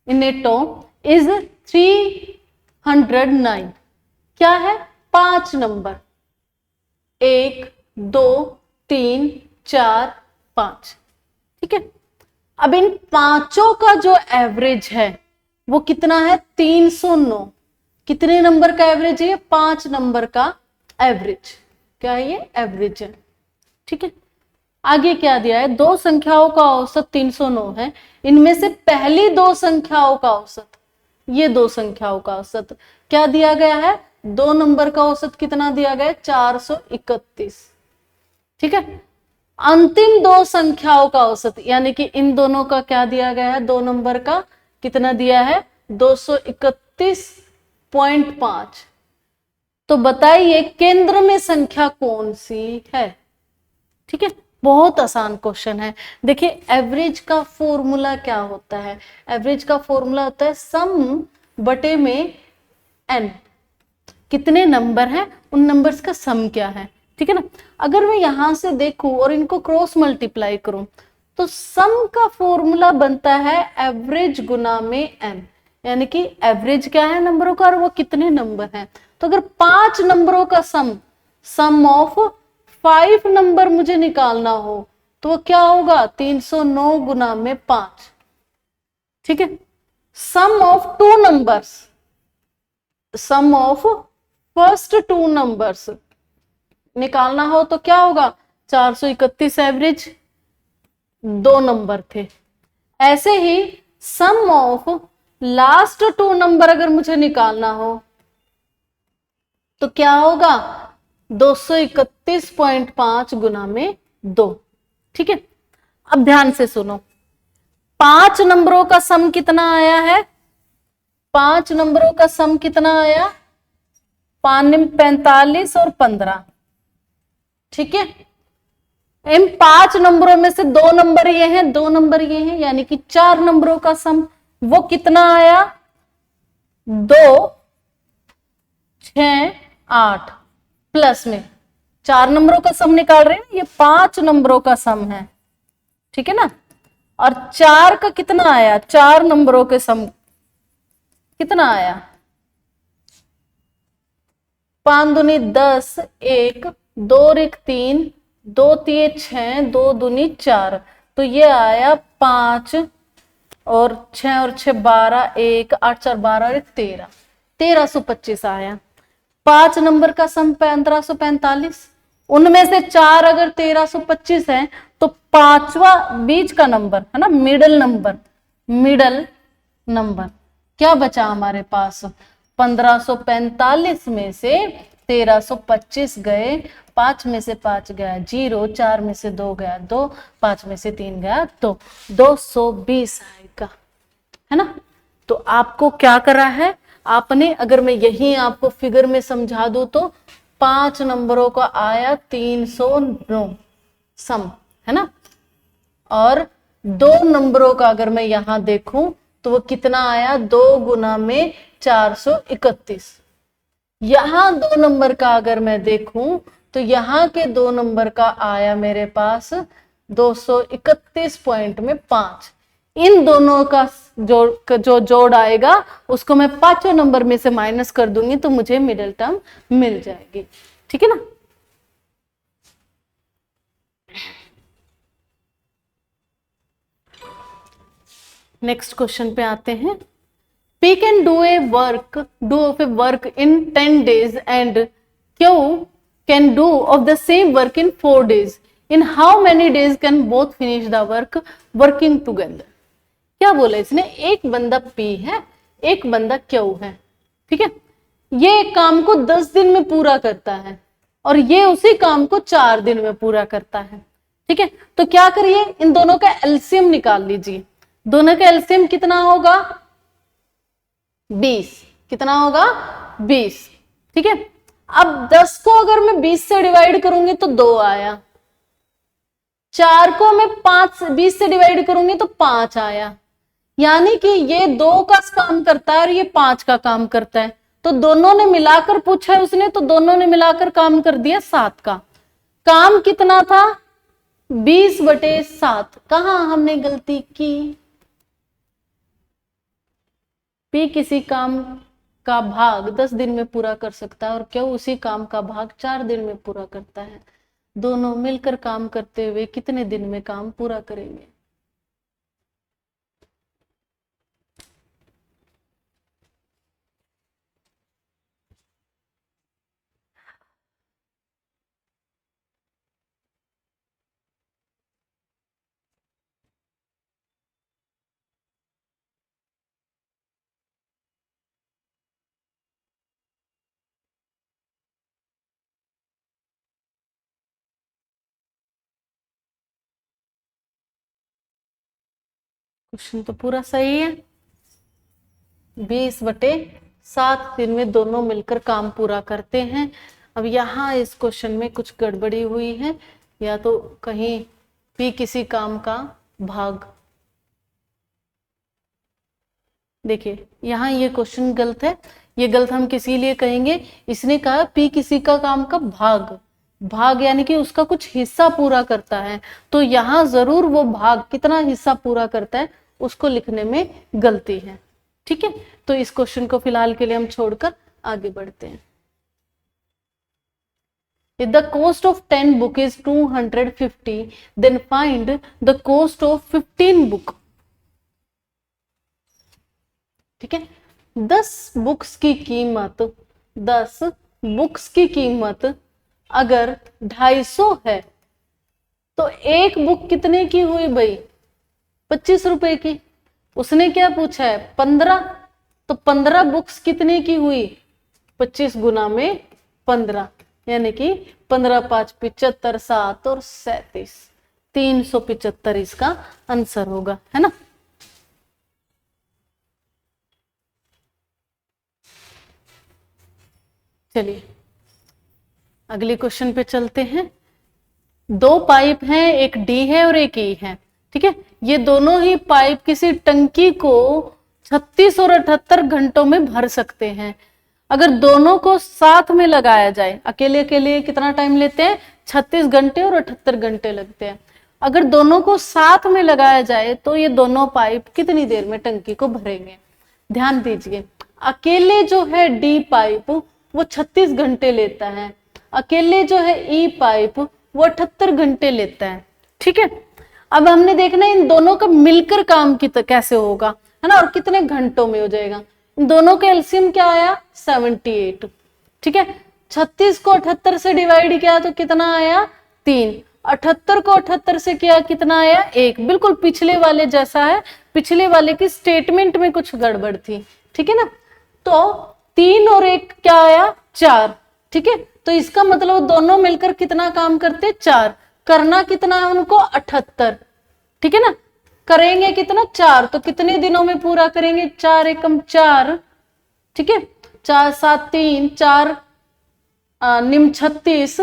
इन ए टो इज 309। क्या है? 5 नंबर, 1 2 3 4 5। ठीक है, अब इन पांचों का जो एवरेज है वो कितना है? 309। कितने नंबर का एवरेज है? 5 नंबर का एवरेज। क्या है ये? एवरेज है। ठीक है, आगे क्या दिया है? दो संख्याओं का औसत 309 है, इनमें से पहली दो संख्याओं का औसत, ये दो संख्याओं का औसत क्या दिया गया है? 2 नंबर का औसत कितना दिया गया है? 431। ठीक है, अंतिम दो संख्याओं का औसत यानी कि इन दोनों का क्या दिया गया है? 2 नंबर का कितना दिया है? 231.5। तो बताइए केंद्र में संख्या कौन सी है? ठीक है, बहुत आसान क्वेश्चन है। देखिए एवरेज का फॉर्मूला क्या होता है? एवरेज का फॉर्मूला होता है सम बटे में n। कितने नंबर हैं, उन नंबर्स का सम क्या है। ठीक है ना, अगर मैं यहां से देखूं और इनको क्रॉस मल्टीप्लाई करूं तो सम का फॉर्मूला बनता है एवरेज गुना में n, यानी कि एवरेज क्या है नंबरों का और वो कितने नंबर हैं। तो अगर 5 नंबरों का सम ऑफ 5 नंबर मुझे निकालना हो तो वो क्या होगा? 309 गुना में 5। ठीक है, sum of 2 numbers, sum of first 2 numbers निकालना हो तो क्या होगा? 431 एवरेज, 2 नंबर थे। ऐसे ही सम ऑफ लास्ट 2 नंबर अगर मुझे निकालना हो तो क्या होगा? 231.5 गुना में 2। ठीक है, अब ध्यान से सुनो, 5 नंबरों का सम कितना आया है? 5 नंबरों का सम कितना आया? 45 और 15। ठीक है, इन 5 नंबरों में से 2 नंबर ये हैं, 2 नंबर ये हैं, यानी कि 4 नंबरों का सम वो कितना आया? 2 6 8 प्लस में 4 नंबरों का सम निकाल रहे हैं, ये 5 नंबरों का सम है। ठीक है ना, और 4 का कितना आया? 4 नंबरों के सम कितना आया? 5 दूनी 10, 1 2 रिक 3, 2 तिये 6, 2 दूनी 4, तो ये आया 5 और 6 और 6 12, 1 8 4 12 और 13, 1325 आया। 5 नंबर का सम 1545, उनमें से 4 अगर 1325 है तो पांचवा बीच का नंबर है ना, मिडल नंबर क्या बचा हमारे पास? 1545 में से 1325 गए, 5 में से 5 गया 0, 4 में से 2 गया 2, 5 में से 3 गया 2, 220 आएगा, है ना। तो आपको क्या करा है आपने, अगर मैं यही आपको फिगर में समझा दूं तो 5 नंबरों का आया 309 सम, है ना, और 2 नंबरों का अगर मैं यहां देखूं तो वो कितना आया? 2 गुना में 431। यहां 2 नंबर का अगर मैं देखूं तो यहां के 2 नंबर का आया मेरे पास 231 पॉइंट में 5। इन दोनों का जो जोड़ आएगा उसको मैं 5 नंबर में से माइनस कर दूंगी तो मुझे मिडिल टर्म मिल जाएगी। ठीक है ना। नेक्स्ट क्वेश्चन पे आते हैं। P can do a work in 10 days and Q can do of the same work in 4 days. In how many days can both finish the work working together? क्या बोला इसने? एक बंदा P है, एक बंदा Q है। ठीक है, ये काम को 10 दिन में पूरा करता है और ये उसी काम को 4 दिन में पूरा करता है। ठीक है, तो क्या करिए, इन दोनों का एलसीएम निकाल लीजिए। दोनों का एलसीएम कितना होगा? 20। कितना होगा? 20। ठीक है, अब 10 को अगर मैं 20 से डिवाइड करूंगी तो 2 आया, 4 को मैं 20 से डिवाइड करूंगी तो 5 आया, यानी कि ये 2 का काम करता है और ये 5 का काम करता है। तो दोनों ने मिलाकर पूछा है उसने, तो दोनों ने मिलाकर काम कर दिया 7 का। काम कितना था? 20/7 कहाँ हमने गलती की? P किसी काम का भाग 10 दिन में पूरा कर सकता है और Q उसी काम का भाग 4 दिन में पूरा करता है। दोनों मिलकर काम करते हुए कितने दिन में काम पूरा करेंगे? क्वेश्चन तो पूरा सही है। 20/7 दिन में दोनों मिलकर काम पूरा करते हैं। अब यहाँ इस क्वेश्चन में कुछ गड़बड़ी हुई है, या तो कहीं P किसी काम का भाग, देखिए यहाँ ये क्वेश्चन गलत है। ये गलत हम किसी लिए कहेंगे, इसने कहा P किसी का काम का भाग, भाग यानी कि उसका कुछ हिस्सा पूरा करता है, तो यहाँ जरूर वो भाग कितना हिस्सा पूरा करता है उसको लिखने में गलती है। ठीक है, तो इस क्वेश्चन को फिलहाल के लिए हम छोड़कर आगे बढ़ते हैं। If the cost of 10 book is 250, then find the cost of 15 book. ठीक है, 10 बुक्स की कीमत, 10 बुक्स की कीमत अगर 250 है तो एक बुक कितने की हुई भाई? 25 रुपए की। उसने क्या पूछा है? 15, तो 15 बुक्स कितने की हुई? 25 गुना में 15, यानी कि 15 5 75, 7 और 37, 375 इसका आंसर होगा, है ना। चलिए अगले क्वेश्चन पे चलते हैं। 2 पाइप हैं, एक डी है और एक ई है। ठीक है, ये दोनों ही पाइप किसी टंकी को 36 और 78 घंटों में भर सकते हैं। अगर दोनों को साथ में लगाया जाए, अकेले अकेले कितना टाइम लेते हैं? 36 घंटे और 78 घंटे लगते हैं। अगर दोनों को साथ में लगाया जाए तो ये दोनों पाइप कितनी देर में टंकी को भरेंगे? ध्यान दीजिए, अकेले जो है डी पाइप वो 36 घंटे लेता है, अकेले जो है ई पाइप वो 78 घंटे लेता है। ठीक है, अब हमने देखना है इन दोनों का मिलकर काम कैसे होगा, है ना, और कितने घंटों में हो जाएगा। इन दोनों का एलसीएम क्या आया? 78। ठीक है, 36 को 78 से डिवाइड किया तो कितना आया? 3। 78 को 78 से किया कितना आया? 1। बिल्कुल पिछले वाले जैसा है, पिछले वाले की स्टेटमेंट में कुछ गड़बड़ थी। ठीक है ना, तो 3 और 1 क्या आया? 4। ठीक है, तो इसका मतलब दोनों मिलकर कितना काम करते? 4। करना कितना है उनको? 78। ठीक है ना, करेंगे कितना? 4, तो कितने दिनों में पूरा करेंगे? 4 एकम 4। ठीक है, 4 7 3 4 निम 36,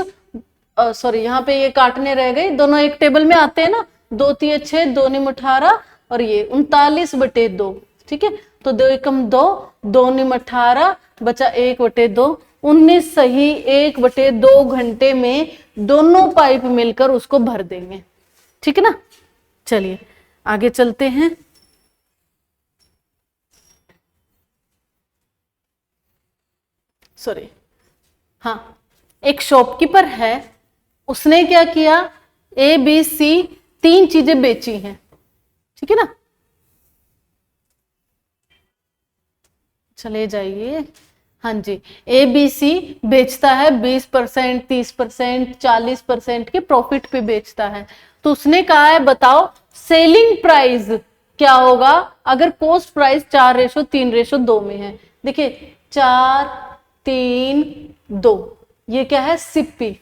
सॉरी यहाँ पे ये काटने रह गए, दोनों एक टेबल में आते हैं ना, 2 3 6, 2 निम 18 और ये 39/2। ठीक है, तो 2 एकम 2, 2 निम 18 बचा 1/2, 19 सही 1/2 घंटे में दोनों पाइप मिलकर उसको भर देंगे। ठीक है ना, चलिए आगे चलते हैं। सॉरी, हाँ, एक शॉपकीपर है, उसने क्या किया? ए बी सी 3 चीजें बेची हैं। ठीक है ना, चले जाइए। हाँ जी, ए बी सी बेचता है 20%, 30%, 40% के प्रॉफिट पे बेचता है। तो उसने कहा है बताओ सेलिंग प्राइस क्या होगा अगर कॉस्ट प्राइस 4:3:2 में है। देखिए 4:3:2, ये क्या है? सिप्पी।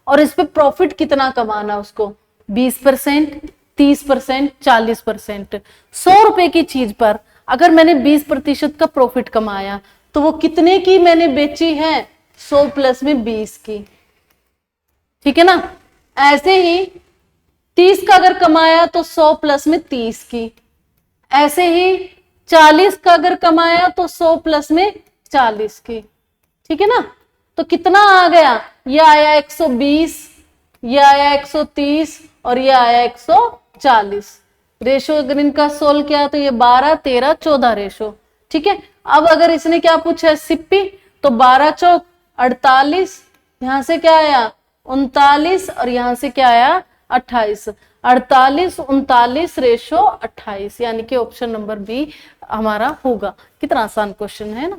और इस पे प्रॉफिट कितना कमाना उसको? 20%, 30%, 40%। 100 रुपए की चीज पर अगर मैंने 20% का प्रॉफिट कमाया तो वो कितने की मैंने बेची है? 100 प्लस में 20 की। ठीक है ना, ऐसे ही 30 का अगर कमाया तो 100 प्लस में 30 की, ऐसे ही 40 का अगर कमाया तो 100 प्लस में 40 की। ठीक है ना, तो कितना आ गया? ये आया 120, ये आया 130 और ये आया 140। रेशो अगर इनका सोल्व किया तो ये 12, 13, 14 रेशो। ठीक है, अब अगर इसने क्या पूछा है सिप्पी, तो 12 चौक 48, यहां से क्या आया 39 और यहां से क्या आया 28। 48, 39 रेशो 28, यानी कि ऑप्शन नंबर बी हमारा होगा। कितना आसान क्वेश्चन है ना,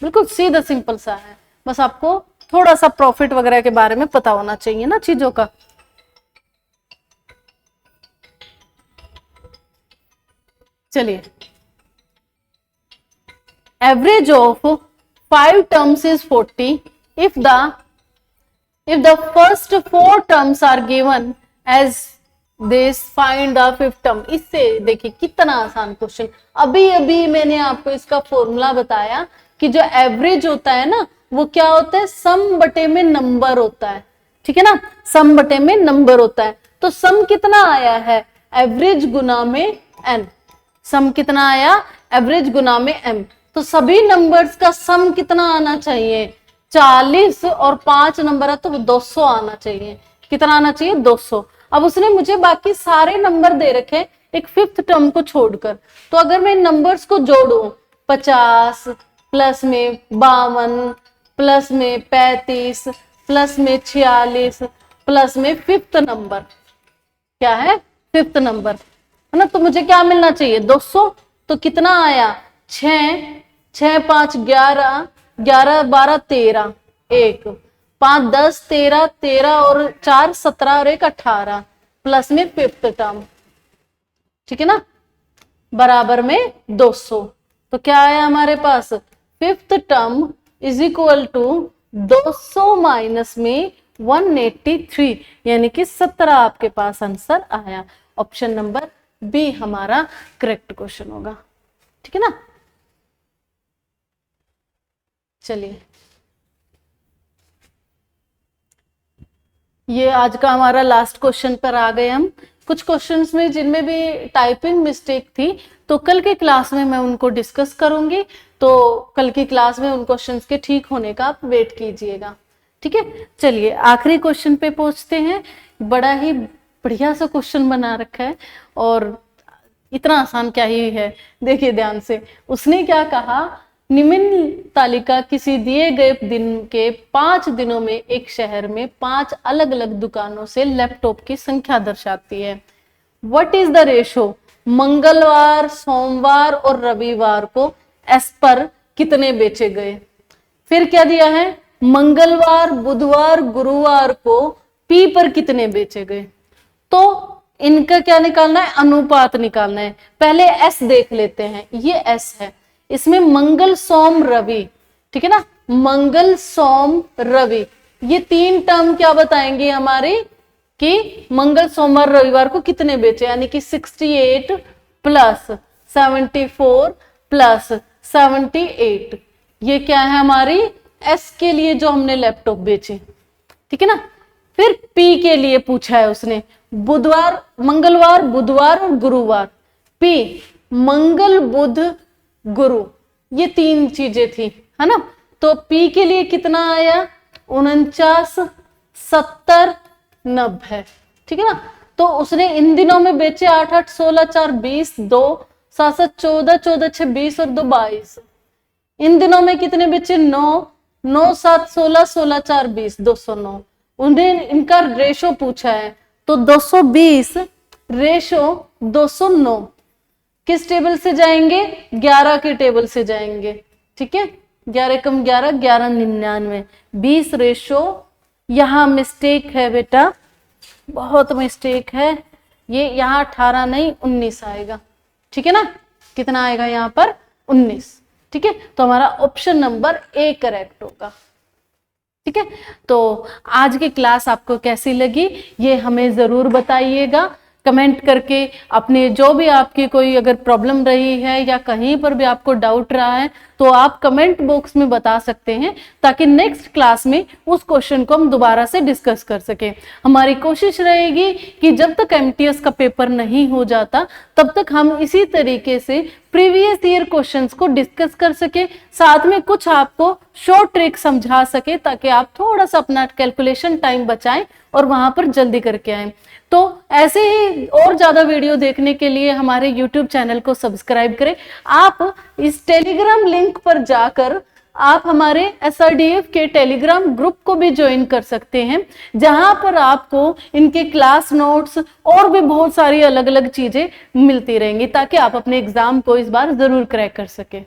बिल्कुल सीधा सिंपल सा है। बस आपको थोड़ा सा प्रॉफिट वगैरह के बारे में पता होना चाहिए ना चीजों का। चलिए, average of 5 terms is 40 if the first 4 terms are given as this, find the 5th term। इससे देखिए कितना आसान क्वेश्चन। अभी अभी मैंने आपको इसका फॉर्मूला बताया कि जो एवरेज होता है ना वो क्या होता है, सम बटे में नंबर होता है। ठीक है ना, सम बटे में नंबर होता है। तो सम कितना आया है, एवरेज गुना में एन। सम कितना आया, एवरेज गुना में एम। तो सभी नंबर्स का सम कितना आना चाहिए, 40 और 5 नंबर है तो 200 आना चाहिए। कितना आना चाहिए, 200। अब उसने मुझे बाकी सारे नंबर दे रखे एक 5th टर्म को छोड़कर, तो अगर मैं नंबर्स को जोड़ू 50 प्लस में 52 प्लस में 35 प्लस में 46 प्लस में 5th नंबर, क्या है 5th नंबर है ना, तो मुझे क्या मिलना चाहिए 200। तो कितना आया 6, 6 5 11, 11 12 13, 1 5 10 13, 13 और 4 17 और 1 18 प्लस में 5th टर्म। ठीक है ना, बराबर में 200। तो क्या आया हमारे पास, 5th term is equal to 200 minus में 183, यानी कि 17 आपके पास आंसर आया। ऑप्शन नंबर बी हमारा करेक्ट क्वेश्चन होगा। ठीक है ना, चलिए ये आज का हमारा लास्ट क्वेश्चन पर आ गए हम। कुछ क्वेश्चंस में जिनमें भी टाइपिंग मिस्टेक थी तो कल के क्लास में मैं उनको डिस्कस करूंगी, तो कल की क्लास में उन क्वेश्चंस के ठीक होने का आप वेट कीजिएगा। ठीक है, चलिए आखिरी क्वेश्चन पे पहुंचते हैं। बड़ा ही बढ़िया सा क्वेश्चन बना रखा है और इतना आसान क्या ही है, देखिए ध्यान से। उसने क्या कहा, निम्न तालिका किसी दिए गए दिन के 5 दिनों में एक शहर में 5 अलग अलग दुकानों से लैपटॉप की संख्या दर्शाती है। व्हाट इज द रेशो, मंगलवार सोमवार और रविवार को एस पर कितने बेचे गए। फिर क्या दिया है, मंगलवार बुधवार गुरुवार को पी पर कितने बेचे गए। तो इनका क्या निकालना है, अनुपात निकालना है। पहले एस देख लेते हैं, ये एस है, इसमें मंगल सोम रवि, ठीक है ना, मंगल सोम रवि, ये 3 टर्म क्या बताएंगे हमारी कि मंगल सोमवार रविवार को कितने बेचे, यानी कि 68 प्लस 74 प्लस 78, ये क्या है हमारी एस के लिए जो हमने लैपटॉप बेचे। ठीक है ना, फिर पी के लिए पूछा है उसने, बुधवार मंगलवार बुधवार और गुरुवार, पी मंगल बुध गुरु, ये 3 चीजें थी, है ना। तो पी के लिए कितना आया, 49 70 90। ठीक है ना, तो उसने इन दिनों में बेचे 8 8 16 4 20 2 7 7 14 14 6 20 और 2 22। इन दिनों में कितने बेचे 9 9 7 16 16 4 20 209। उन्हें इनका रेशो पूछा है तो 220 रेशो 209 किस टेबल से जाएंगे, 11 के टेबल से जाएंगे। ठीक है, 11 कम 11 11 99 20 रेशो, यहां मिस्टेक है बेटा, बहुत मिस्टेक है, ये यहाँ 18 नहीं 19 आएगा। ठीक है ना, कितना आएगा यहाँ पर 19। ठीक है, तो हमारा ऑप्शन नंबर ए करेक्ट होगा। ठीक है, तो आज की क्लास आपको कैसी लगी ये हमें जरूर बताइएगा कमेंट करके। अपने जो भी आपकी कोई अगर प्रॉब्लम रही है या कहीं पर भी आपको डाउट रहा है तो आप कमेंट बॉक्स में बता सकते हैं, ताकि नेक्स्ट क्लास में उस क्वेश्चन को हम दोबारा से डिस्कस कर सके। हमारी कोशिश रहेगी कि जब तक एमटीएस का पेपर नहीं हो जाता तब तक हम इसी तरीके से प्रीवियस ईयर क्वेश्चंस को डिस्कस कर सके, साथ में कुछ आपको शॉर्ट ट्रिक समझा सके, ताकि आप थोड़ा सा अपना कैलकुलेशन टाइम बचाएं और वहां पर जल्दी करके आए। तो ऐसे ही और ज्यादा वीडियो देखने के लिए हमारे यूट्यूब चैनल को सब्सक्राइब करें। आप इस टेलीग्राम लिंक पर जाकर आप हमारे SRDF के टेलीग्राम ग्रुप को भी ज्वाइन कर सकते हैं, जहां पर आपको इनके क्लास नोट्स और भी बहुत सारी अलग अलग चीजें मिलती रहेंगी, ताकि आप अपने एग्जाम को इस बार जरूर क्रैक कर सके।